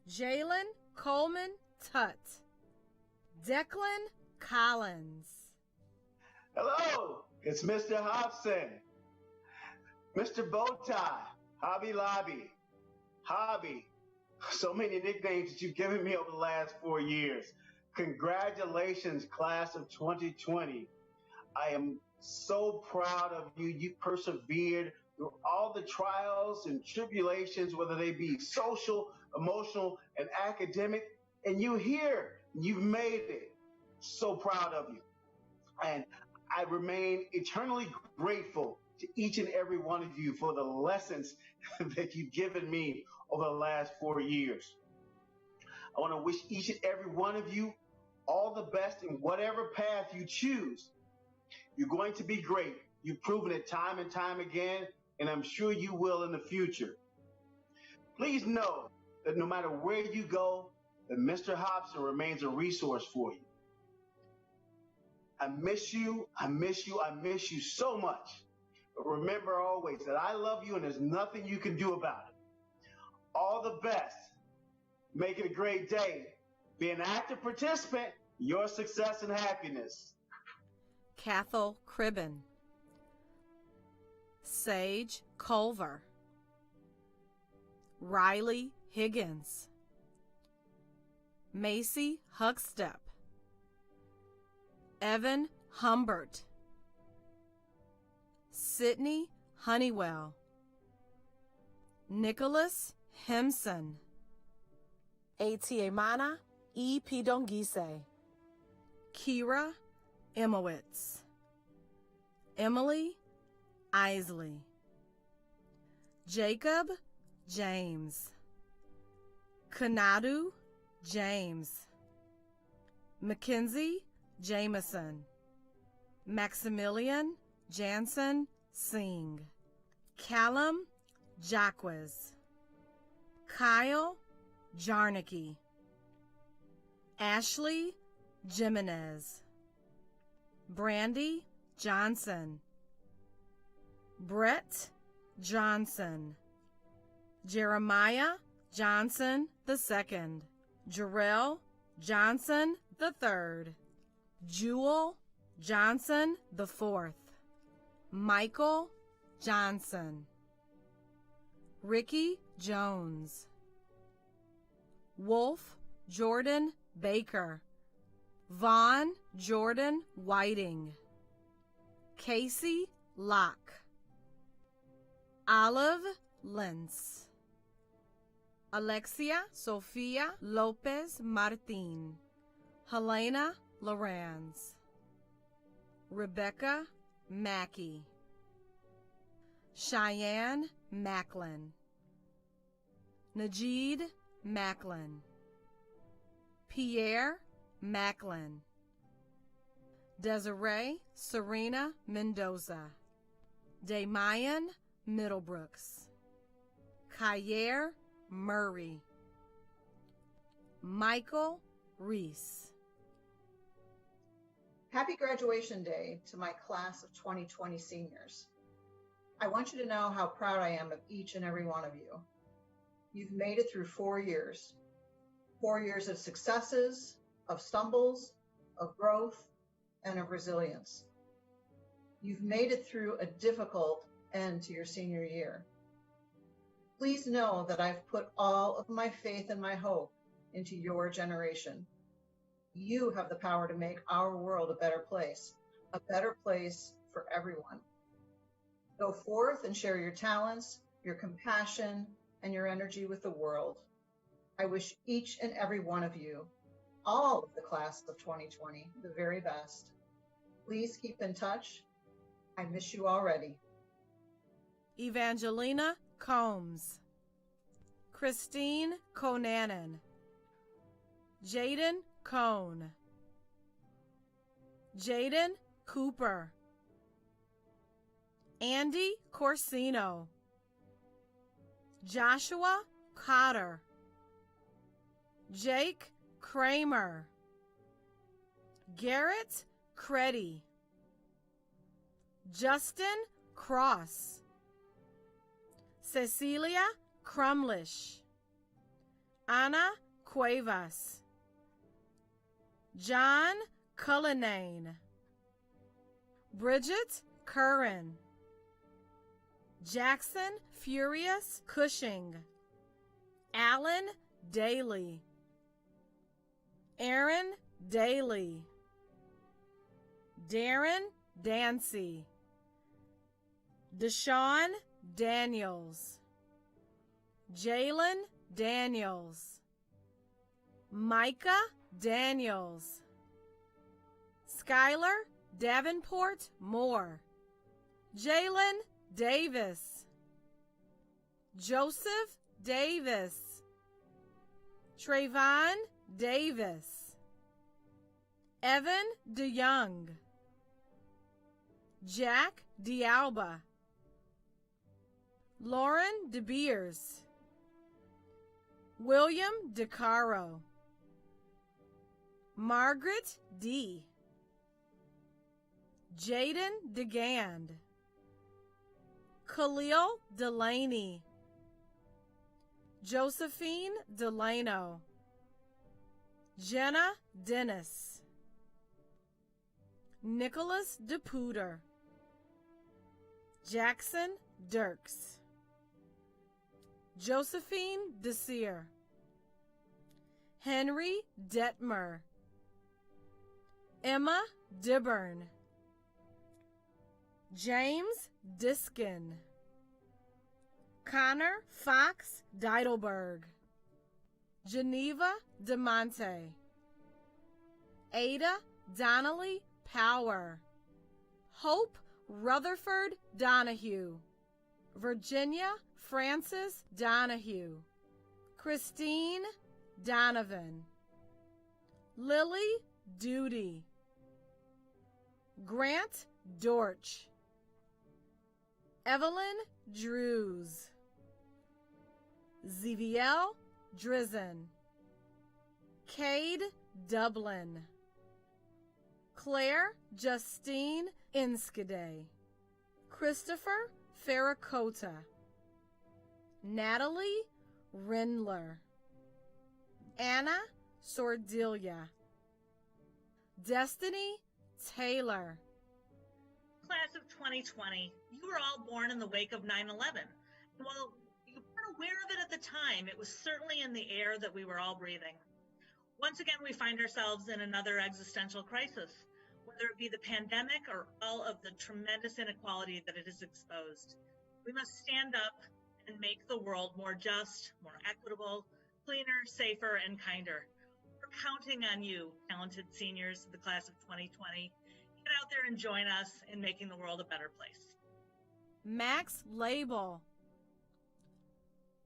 Jalen Coleman Tutt, Declan Collins. Hello, it's Mr. Hobson, Mr. Bowtie, Hobby Lobby, Hobby. So many nicknames that you've given me over the last 4 years. Congratulations, class of 2020. I am so proud of you. You persevered through all the trials and tribulations, whether they be social, emotional, and academic. And you're here. You've made it. So proud of you. And I remain eternally grateful to each and every one of you for the lessons that you've given me over the last 4 years. I want to wish each and every one of you all the best in whatever path you choose. You're going to be great. You've proven it time and time again, and I'm sure you will in the future. Please know that no matter where you go, that Mr. Hobson remains a resource for you. I miss you, I miss you, I miss you so much. But remember always that I love you and there's nothing you can do about it. All the best. Make it a great day. Be an active participant in your success and happiness. Cathal Cribben, Sage Culver, Riley Higgins, Macy Huckstep, Evan Humbert, Sydney Honeywell, Nicholas Hemson, Atiemana E. Pidongise, Kira Imowitz, Emily Isley, Jacob James, Kanadu James, Mackenzie Jameson, Maximilian Jansen Singh, Callum Jacquez, Kyle Jarnicki, Ashley Jimenez, Brandy Johnson, Brett Johnson, Jeremiah Johnson II, Jarrell Johnson III, Jewel Johnson IV, Michael Johnson, Ricky Jones, Wolf Jordan Baker, Vaughn Jordan Whiting, Casey Locke, Olive Lentz, Alexia Sofia Lopez Martin, Helena Lorenz, Rebecca Mackey, Cheyenne Macklin, Najid Macklin, Pierre Macklin, Desiree Serena Mendoza, Damayan Middlebrooks, Kyer Murray, Michael Reese. Happy graduation day to my class of 2020 seniors. I want you to know how proud I am of each and every one of you. You've made it through 4 years. 4 years of successes, of stumbles, of growth, and of resilience. You've made it through a difficult end to your senior year. Please know that I've put all of my faith and my hope into your generation. You have the power to make our world a better place for everyone. Go forth and share your talents, your compassion, and your energy with the world. I wish each and every one of you, all of the class of 2020, the very best. Please keep in touch. I miss you already. Evangelina Combs, Christine Conanan, Jaden Cone, Jaden Cooper, Andy Corsino, Joshua Cotter, Jake Kramer, Garrett Creddy, Justin Cross, Cecilia Crumlish, Ana Cuevas, John Cullinane, Bridget Curran, Jackson Furious Cushing, Alan Daly, Aaron Daly, Darren Dancy, Deshaun Daniels, Jalen Daniels, Micah Daniels, Skylar Davenport Moore, Jalen Davis, Joseph Davis, Trayvon Davis, Evan DeYoung, Jack DeAlba, Lauren DeBeers, William DeCaro, Margaret D., Jaden DeGand, Khalil Delaney, Josephine Delano, Jenna Dennis, Nicholas DePuter, Jackson Dirks, Josephine Desir, Henry Detmer, Emma Dibburn, James Diskin, Connor Fox Deidelberg, Geneva DeMonte, Ada Donnelly Power, Hope Rutherford Donahue, Virginia Frances Donahue, Christine Donovan, Lily Duty, Grant Dortch, Evelyn Drews, Ziviel Drizzen, Cade Dublin, Claire Justine Inskade, Christopher Farrakota, Natalie Rindler, Anna Sordilia, Destiny Taylor. Class of 2020, you were all born in the wake of 9/11. While you weren't aware of it at the time, it was certainly in the air that we were all breathing. Once again, we find ourselves in another existential crisis, whether it be the pandemic or all of the tremendous inequality that it has exposed. We must stand up and make the world more just, more equitable, cleaner, safer, and kinder. We're counting on you, talented seniors of the class of 2020. Get out there and join us in making the world a better place. Max Label,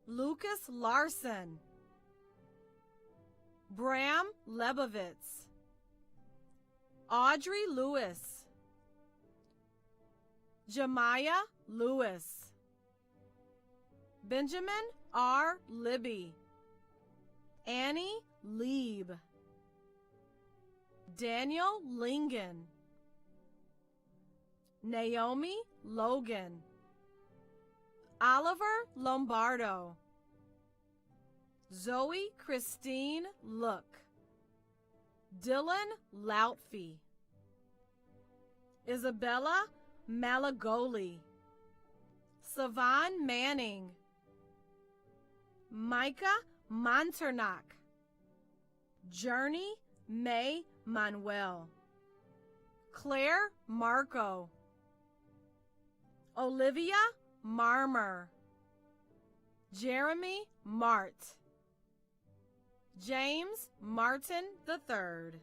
Lucas Larson, Bram Lebovitz, Audrey Lewis, Jemiah Lewis, Benjamin R. Libby, Annie Lieb, Daniel Lingen, Naomi Logan, Oliver Lombardo, Zoe Christine Look, Dylan Loutfy, Isabella Malagoli, Savan Manning, Micah Monternock, Journey May Manuel, Claire Marco, Olivia Marmer, Jeremy Mart, James Martin III,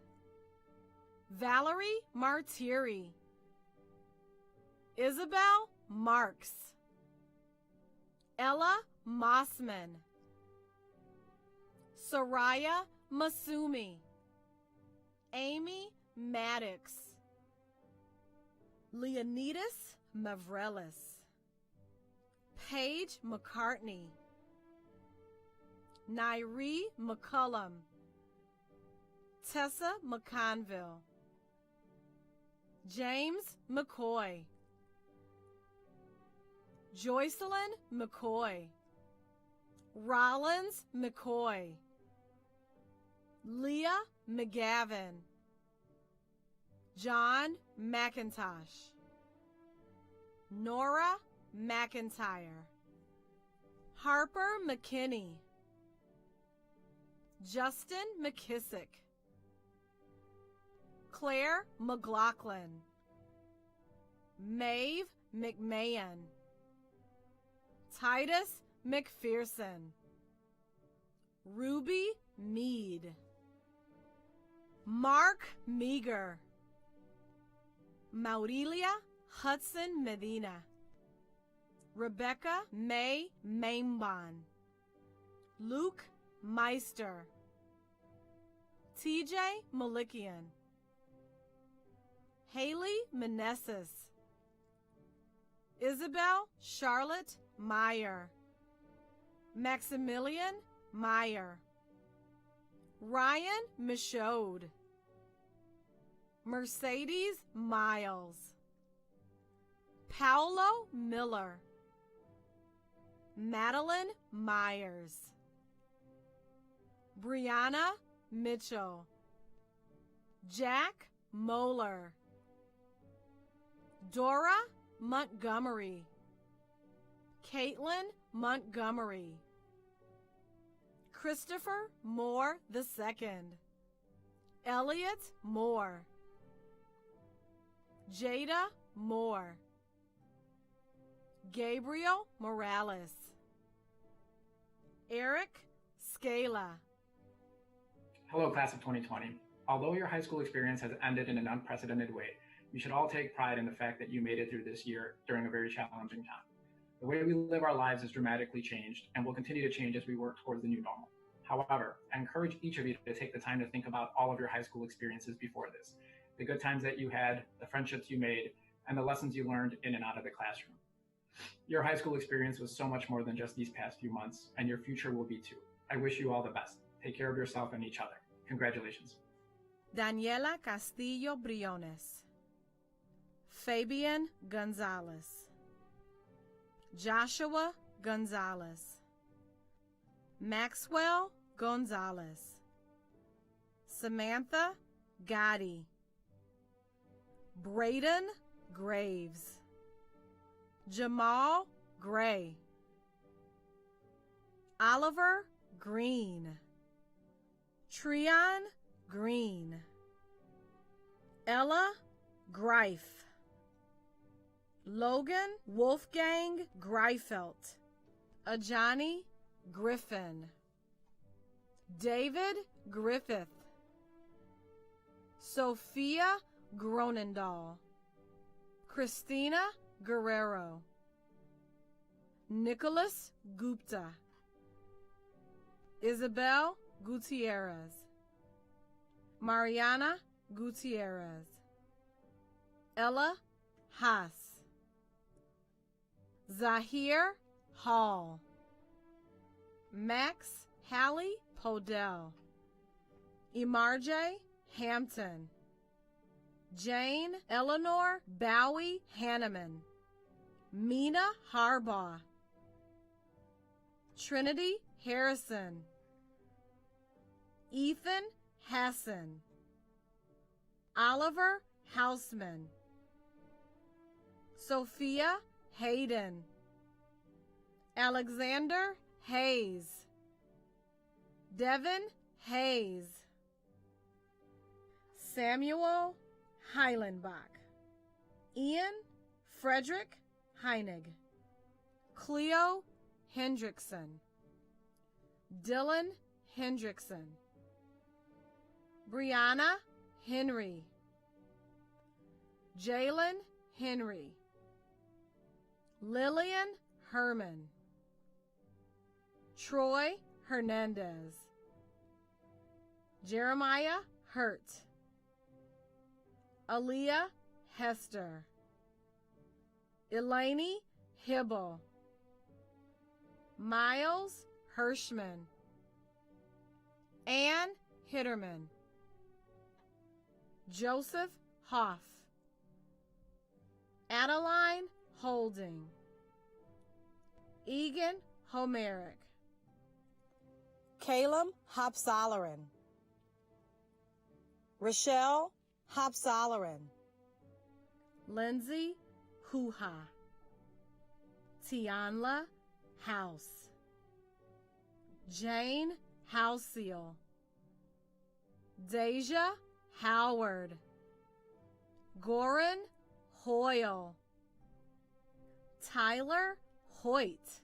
Valerie Martiri, Isabel Marks, Ella Mossman, Soraya Masumi, Amy Maddox, Leonidas Mavrelis, Paige McCartney, Nairi McCullum, Tessa McConville, James McCoy, Joycelyn McCoy, Rollins McCoy, Leah McGavin, John McIntosh, Nora McIntyre, Harper McKinney, Justin McKissick, Claire McLaughlin, Maeve McMahon, Titus McPherson, Ruby Mead, Mark Meager, Maurilia Hudson Medina, Rebecca May Mainbon, Luke Meister, TJ Malikian, Haley Meneses, Isabel Charlotte Meyer, Maximilian Meyer, Ryan Michaud, Mercedes Miles, Paolo Miller, Madeline Myers, Brianna Mitchell, Jack Moeller, Dora Montgomery, Caitlin Montgomery, Christopher Moore II, Elliot Moore, Jada Moore, Gabriel Morales, Eric Scala. Hello, class of 2020. Although your high school experience has ended in an unprecedented way, you should all take pride in the fact that you made it through this year during a very challenging time. The way we live our lives has dramatically changed and will continue to change as we work towards the new normal. However, I encourage each of you to take the time to think about all of your high school experiences before this, the good times that you had, the friendships you made, and the lessons you learned in and out of the classroom. Your high school experience was so much more than just these past few months, and your future will be too. I wish you all the best. Take care of yourself and each other. Congratulations. Daniela Castillo Briones, Fabian Gonzalez, Joshua Gonzalez, Maxwell Gonzalez, Samantha Gotti, Braden Graves, Jamal Gray, Oliver Green, Treon Green, Ella Greif, Logan Wolfgang Greifelt, Ajani Griffin, David Griffith, Sophia Gronendahl, Christina Guerrero, Nicholas Gupta, Isabel Gutierrez, Mariana Gutierrez, Ella Haas, Zahir Hall, Max Hallie Podell, Emarje Hampton, Jane Eleanor Bowie Hanneman, Mina Harbaugh, Trinity Harrison, Ethan Hassan, Oliver Hausman, Sophia Hayden, Alexander Hayes, Devin Hayes, Samuel Heilenbach, Ian Frederick Heinig, Cleo Hendrickson, Dylan Hendrickson, Brianna Henry, Jalen Henry, Lillian Herman, Troy Hernandez, Jeremiah Hurt, Aaliyah Hester, Eleni Hibble, Miles Hirschman, Ann Hitterman, Joseph Hoff, Adeline Holding, Egan Homeric, Caleb Hopsalarin, Rochelle Hopsalarin, Lindsay Huha, Tianla House, Jane Houseel, Deja Howard, Goran Hoyle, Tyler Hoyt,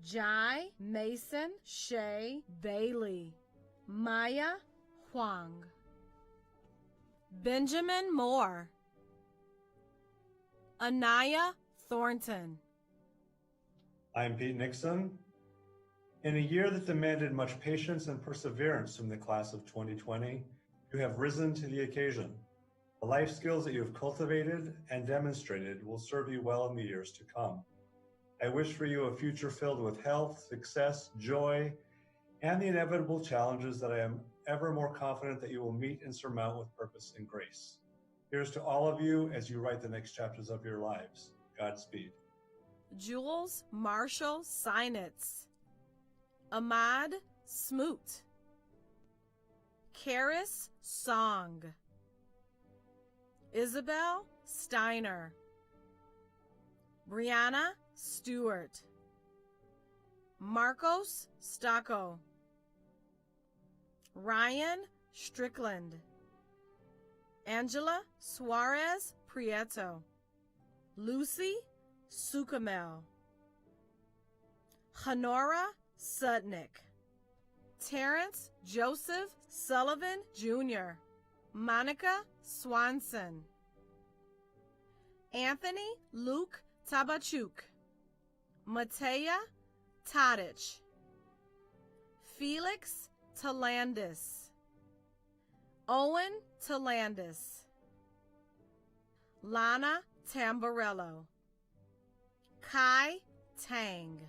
Jai Mason Shea Bailey, Maya Huang, Benjamin Moore, Anaya Thornton. I'm Pete Nixon. In a year that demanded much patience and perseverance from the class of 2020, you have risen to the occasion. The life skills that you have cultivated and demonstrated will serve you well in the years to come. I wish for you a future filled with health, success, joy, and the inevitable challenges that I am ever more confident that you will meet and surmount with purpose and grace. Here's to all of you as you write the next chapters of your lives. Godspeed. Jules Marshall Seinitz, Ahmad Smoot, Karis Song, Isabel Steiner, Brianna Stewart, Marcos Stocco, Ryan Strickland, Angela Suarez Prieto, Lucy Sukamel, Honora Sutnick, Terrence Joseph Sullivan Jr., Monica Swanson, Anthony Luke Tabachuk, Matea Tadic, Felix Talandis, Owen Talandis, Lana Tamborello, Kai Tang,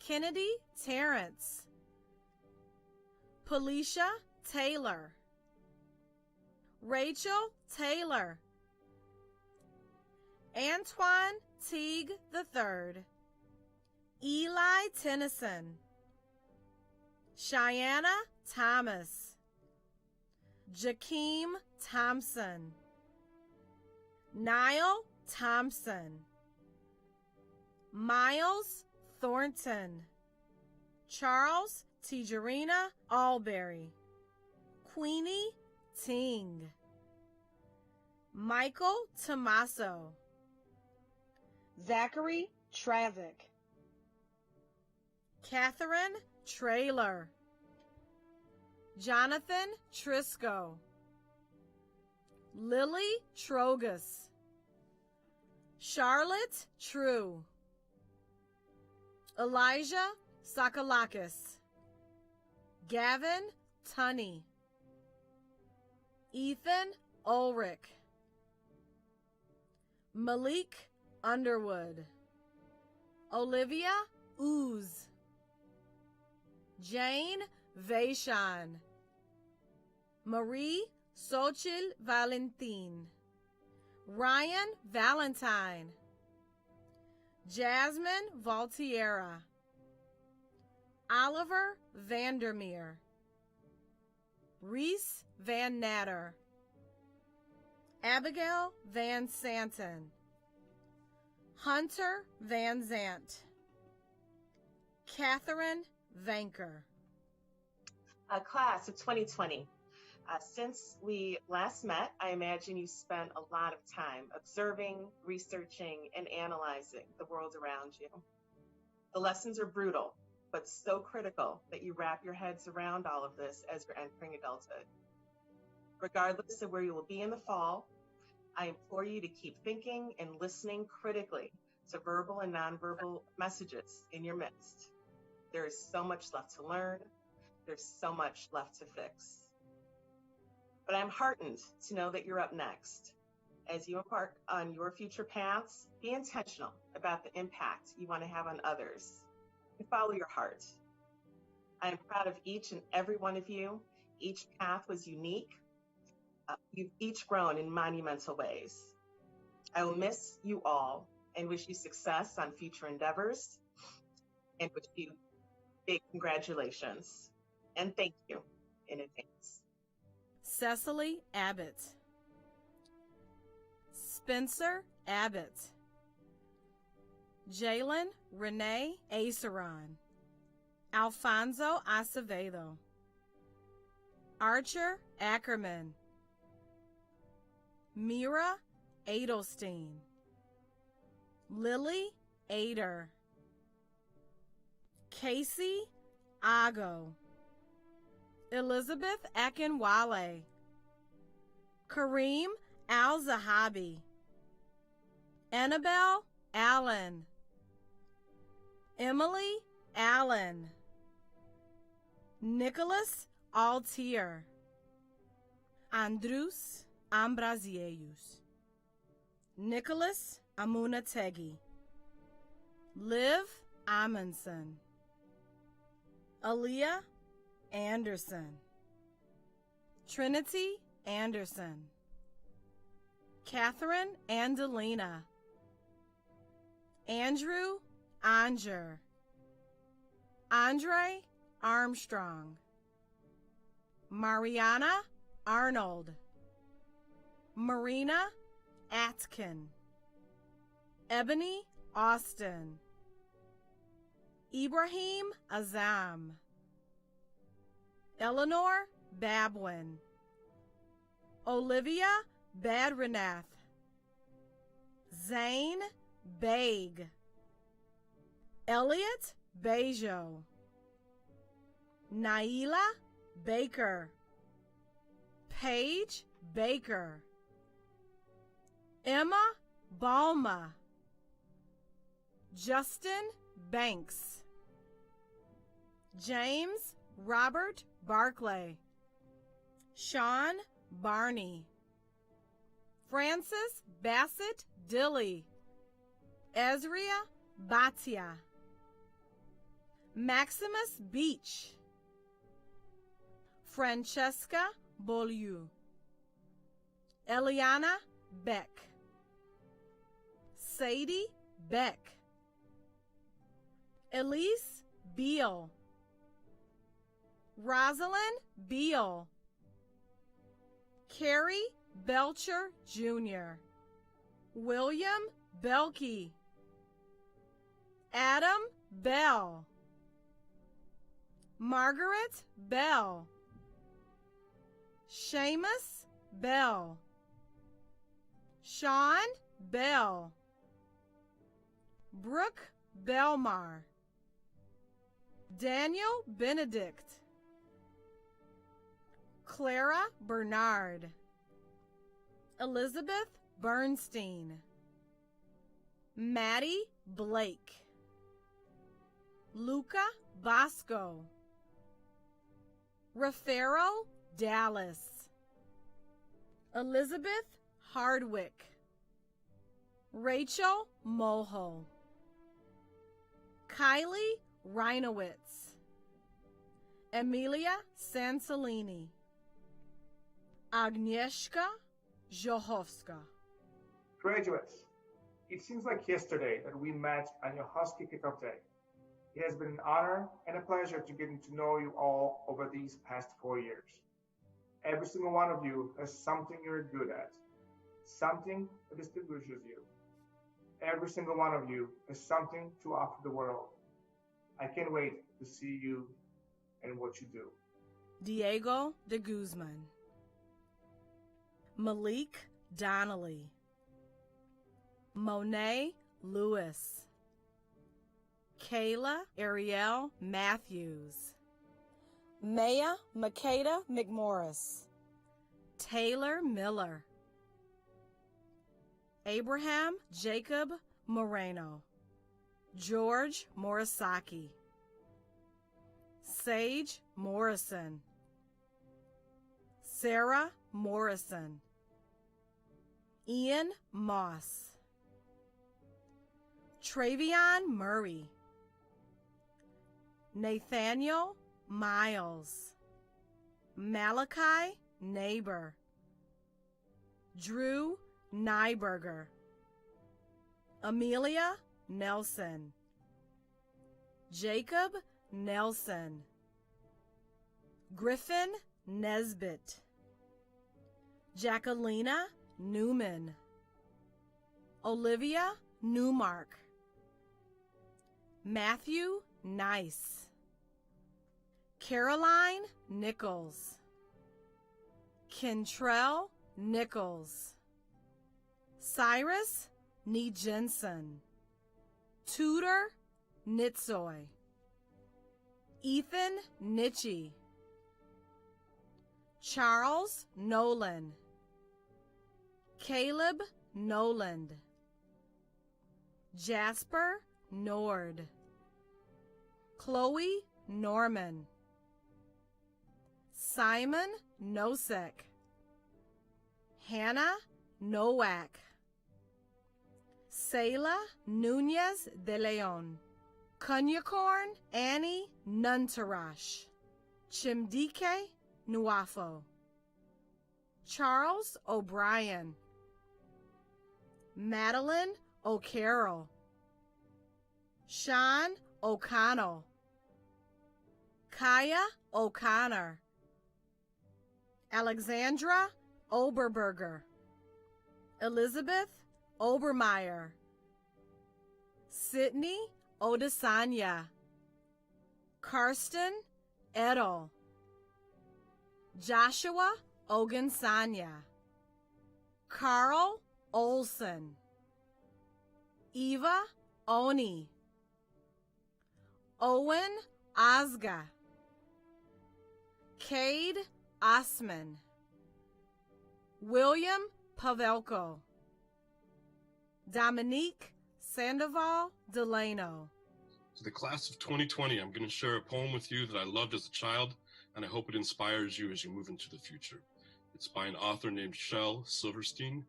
Kennedy Terrence, Felicia Taylor, Rachel Taylor, Antoine Teague III, Eli Tennyson, Cheyenne Thomas, Jakeem Thompson, Niall Thompson, Miles Thornton, Charles Tijerina Alberry, Queenie Ting, Michael Tomaso, Zachary Travick, Catherine Traylor, Jonathan Trisco, Lily Trogus, Charlotte True, Elijah Sakalakis, Gavin Tunney, Ethan Ulrich, Malik Underwood, Olivia Ooze, Jane Vaishon, Marie Xochitl Valentin, Ryan Valentine, Jasmine Valtiera, Oliver Vandermeer, Reese Van Natter, Abigail Van Santen, Hunter Van Zant, Catherine Vanker. Class of 2020. Since we last met, I imagine you spent a lot of time observing, researching, and analyzing the world around you. The lessons are brutal, but so critical that you wrap your heads around all of this as you're entering adulthood. Regardless of where you will be in the fall, I implore you to keep thinking and listening critically to verbal and nonverbal messages in your midst. There is so much left to learn. There's so much left to fix. But I'm heartened to know that you're up next. As you embark on your future paths, be intentional about the impact you want to have on others and follow your heart. I am proud of each and every one of you. Each path was unique. You've each grown in monumental ways. I will miss you all and wish you success on future endeavors and wish you big congratulations and thank you in advance. Cecily Abbott. Spencer Abbott. Jalen Renee Aceron. Alfonso Acevedo. Archer Ackerman. Mira Adelstein. Lily Ader. Casey Ago. Elizabeth Akinwale. Kareem Al-Zahabi. Annabelle Allen. Emily Allen. Nicholas Altier. Andrus Ambrasieus. Nicholas Amunategi. Liv Amundsen. Aaliyah Anderson. Trinity Anderson. Catherine Andelina. Andrew Anger. Andre Armstrong. Mariana Arnold. Marina Atkin. Ebony Austin. Ibrahim Azam. Eleanor Babwin. Olivia Badrinath. Zane Baig. Elliot Bejo. Naila Baker. Paige Baker. Emma Balma. Justin Banks. James Robert Barclay. Sean Barney. Francis Bassett Dilly. Ezria Batia. Maximus Beach. Francesca Beaulieu. Eliana Beck. Sadie Beck. Elise Beal. Rosalind Beal. Carrie Belcher Jr. William Belkey. Adam Bell. Margaret Bell. Seamus Bell. Sean Bell. Brooke Belmar. Daniel Benedict. Clara Bernard. Elizabeth Bernstein. Maddie Blake. Luca Bosco. Rafaro Dallas. Elizabeth Hardwick. Rachel Moho. Kylie Reinowitz. Emilia Sansalini. Agnieszka Jochowska. Graduates, it seems like yesterday that we met on your Husky Kickoff Day. It has been an honor and a pleasure to getting to know you all over these past 4 years. Every single one of you has something you're good at, something that distinguishes you. Every single one of you has something to offer the world. I can't wait to see you and what you do. Diego de Guzman. Malik Donnelly, Monet Lewis, Kayla Ariel Matthews, Maya Makeda McMorris, Taylor Miller, Abraham Jacob Moreno, George Morisaki, Sage Morrison, Sarah Morrison, Ian Moss, Travion Murray, Nathaniel Miles, Malachi Neighbor, Drew Nyberger, Amelia Nelson, Jacob Nelson, Griffin Nesbitt, Jacquelina Newman, Olivia Newmark, Matthew Nice, Caroline Nichols, Kentrell Nichols, Cyrus Jensen, Tudor Nitsoy, Ethan Nitchie, Charles Nolan, Caleb Noland, Jasper Nord, Chloe Norman, Simon Nosek, Hannah Nowak, Selah Nunez de Leon, Kunyakorn Annie Nuntarash, Chimdike Nuafo, Charles O'Brien, Madeline O'Carroll, Sean O'Connell, Kaya O'Connor, Alexandra Oberberger, Elizabeth Obermeyer, Sydney Odesanya, Karsten Edel, Joshua Ogunsanya, Carl Olson, Eva Oni, Owen Osga, Cade Osman, William Pavelko, Dominique Sandoval Delano. To the class of 2020, I'm going to share a poem with you that I loved as a child, and I hope it inspires you as you move into the future. It's by an author named Shel Silverstein.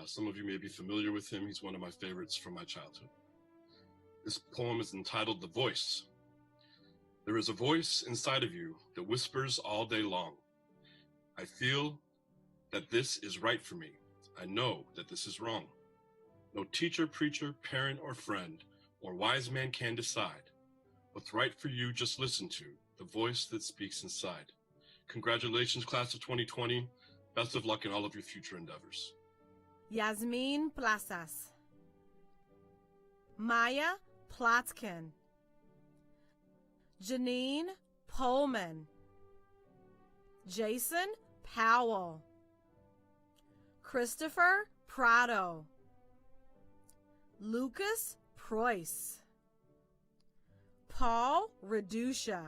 Some of you may be familiar with him. He's one of my favorites from my childhood. This poem is entitled The Voice. There is a voice inside of you that whispers all day long. I feel that this is right for me. I know that this is wrong. No teacher, preacher, parent, or friend, or wise man can decide. What's right for you, just listen to the voice that speaks inside. Congratulations, class of 2020. Best of luck in all of your future endeavors. Yasmin Plazas, Maya Plotkin, Janine Pullman, Jason Powell, Christopher Prado, Lucas Preuss, Paul Reducia,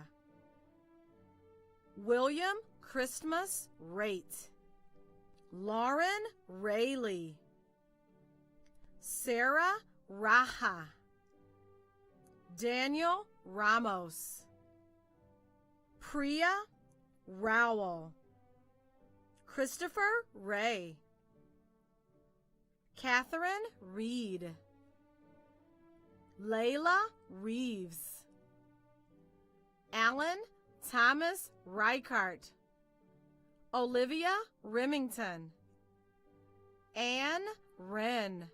William Christmas Rate, Lauren Rayleigh, Sarah Raha, Daniel Ramos, Priya Rowell, Christopher Ray, Catherine Reed, Layla Reeves, Alan Thomas Reichart, Olivia Remington, Anne Wren,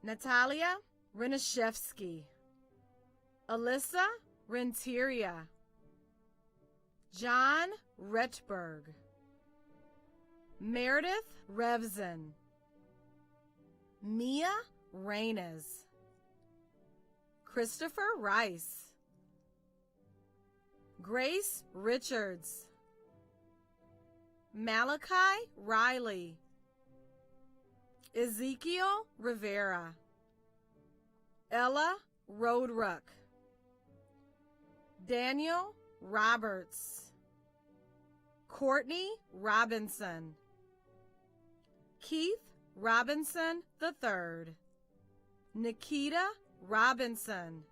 Natalia Renishevsky, Alyssa Renteria, John Retberg, Meredith Revson, Mia Reynes, Christopher Rice, Grace Richards, Malachi Riley, Ezekiel Rivera, Ella Roadruck, Daniel Roberts, Courtney Robinson, Keith Robinson III, Nikita Robinson,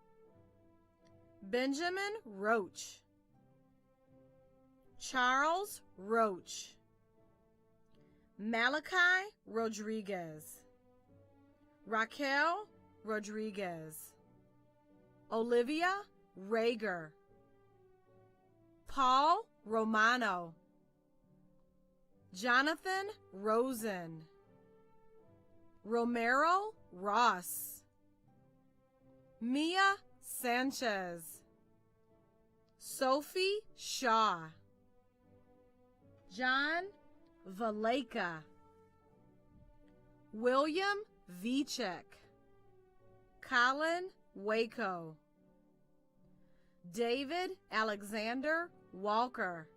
Benjamin Roach, Charles Roach, Malachi Rodriguez, Raquel Rodriguez, Olivia Rager, Paul Romano, Jonathan Rosen, Romero Ross, Mia Sanchez, Sophie Shaw, John Valeka, William Vichek, Colin Waco, David Alexander Walker,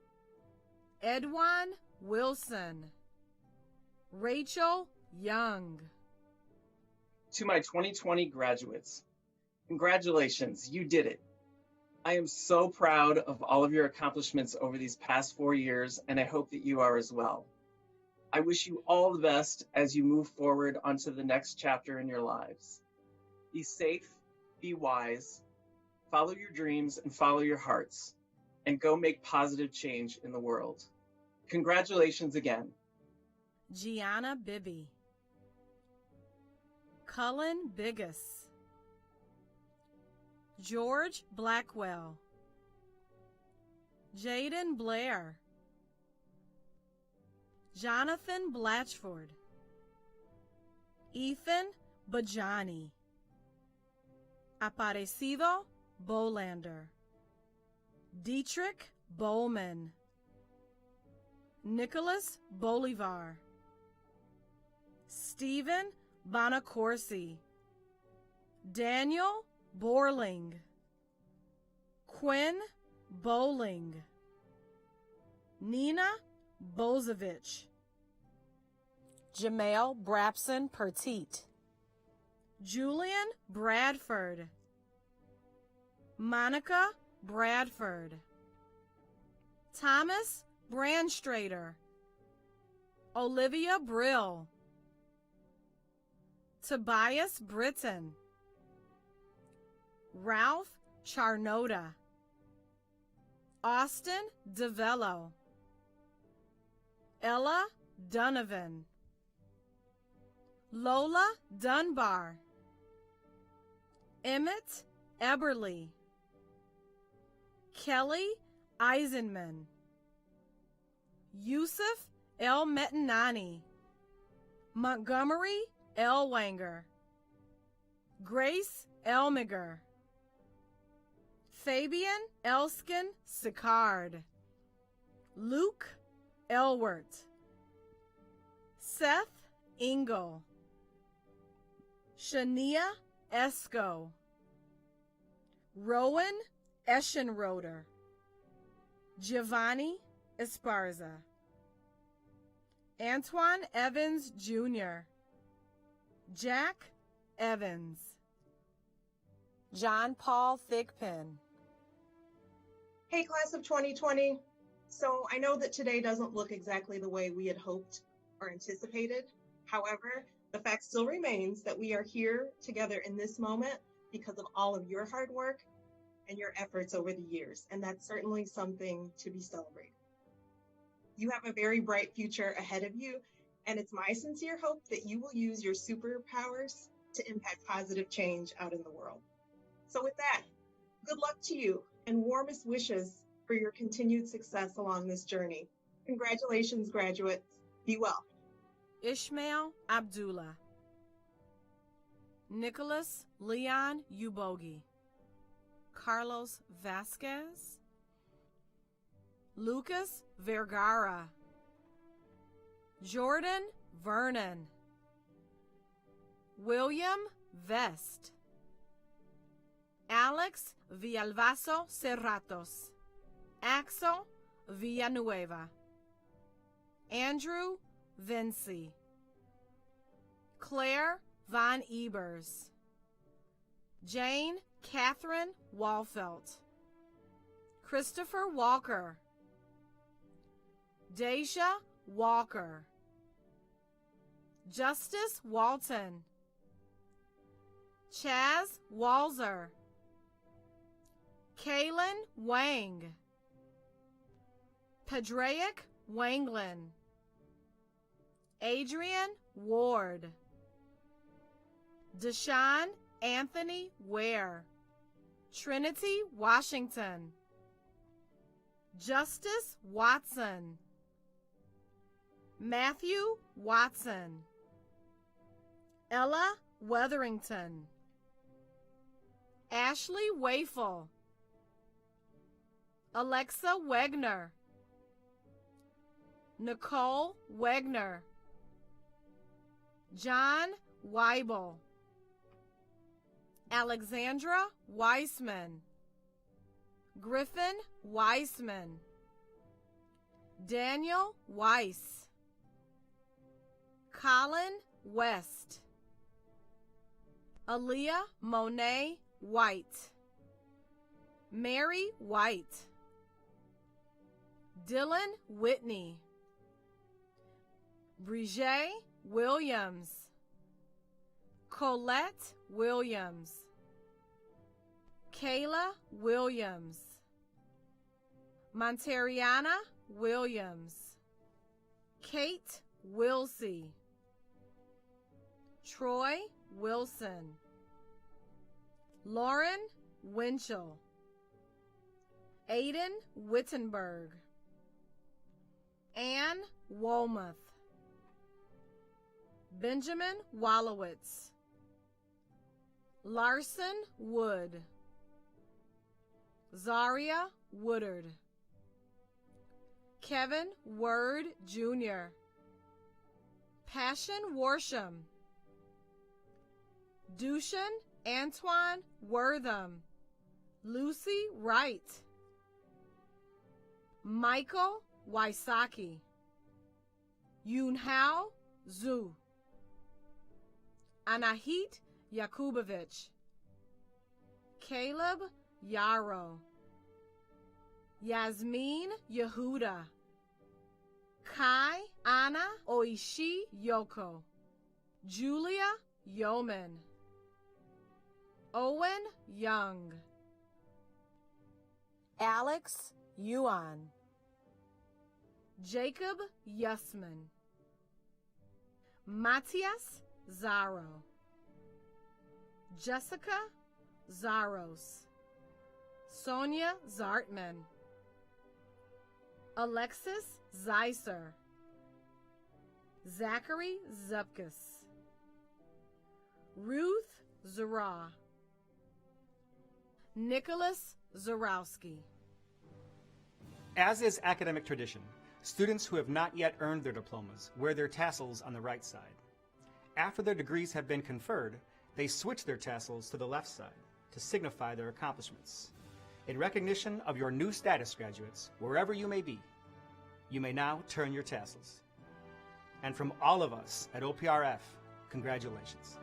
Edwan Wilson, Rachel Young. To my 2020 graduates, congratulations, you did it. I am so proud of all of your accomplishments over these past 4 years, and I hope that you are as well. I wish you all the best as you move forward onto the next chapter in your lives. Be safe, be wise, follow your dreams and follow your hearts, and go make positive change in the world. Congratulations again. Gianna Bibby, Cullen Biggus, George Blackwell, Jaden Blair, Jonathan Blatchford, Ethan Bajani, Aparecido Bolander, Dietrich Bowman, Nicholas Bolivar, Stephen Bonacorsi, Daniel Borling, Quinn Bowling, Nina Bozovich, Jamel Brapson Pertit, Julian Bradford, Monica Bradford, Thomas Brandstrader, Olivia Brill, Tobias Britton, Ralph Charnota, Austin DeVello, Ella Donovan, Lola Dunbar, Emmett Eberly, Kelly Eisenman, Yusuf El Metanani, Montgomery Elwanger, Grace Elmiger, Fabian Elskin Sicard, Luke Elwert, Seth Engel, Shania Esco, Rowan Eschenroder, Giovanni Esparza, Antoine Evans Jr., Jack Evans, John Paul Thigpen. Hey, class of 2020. So I know that today doesn't look exactly the way we had hoped or anticipated. However, the fact still remains that we are here together in this moment because of all of your hard work and your efforts over the years. And that's certainly something to be celebrated. You have a very bright future ahead of you, and it's my sincere hope that you will use your superpowers to impact positive change out in the world. So with that, good luck to you and warmest wishes for your continued success along this journey. Congratulations, graduates. Be well. Ishmael Abdullah, Nicholas Leon Ubogi, Carlos Vasquez, Lucas Vergara, Jordan Vernon, William Vest, Alex Villalbazo Cerratos, Axel Villanueva, Andrew Vinci, Claire Von Ebers, Jane Catherine Walfelt, Christopher Walker, Deja Walker, Justice Walton, Chaz Walzer, Kaylin Wang, Padraic Wanglin, Adrian Ward, Deshaun Anthony Ware, Trinity Washington, Justice Watson, Matthew Watson, Ella Weatherington, Ashley Wafel, Alexa Wegner, Nicole Wegner, John Weibel, Alexandra Weissman, Griffin Weissman, Daniel Weiss, Colin West, Aaliyah Monet White, Mary White, Dylan Whitney, Brigitte Williams, Colette Williams, Kayla Williams, Monteriana Williams, Kate Wilsey, Troy Wilson, Lauren Winchell, Aiden Wittenberg, Ann Womuth, Benjamin Wallowitz, Larson Wood, Zaria Woodard, Kevin Word Jr., Passion Worsham, Dushan Antoine Wortham, Lucy Wright, Michael Wysocki, Yunhao Zhu, Anahit Yakubovich, Caleb Yarrow, Yasmin Yehuda, Kai Anna Oishi Yoko, Julia Yeoman, Owen Young, Alex Yuan, Jacob Yussman, Matthias Zaro, Jessica Zaros, Sonia Zartman, Alexis Zeiser, Zachary Zupkis, Ruth Zara, Nicholas Zarowski. As is academic tradition, students who have not yet earned their diplomas wear their tassels on the right side. After their degrees have been conferred, they switch their tassels to the left side to signify their accomplishments. In recognition of your new status, graduates, wherever you may be, you may now turn your tassels. And from all of us at OPRF, congratulations.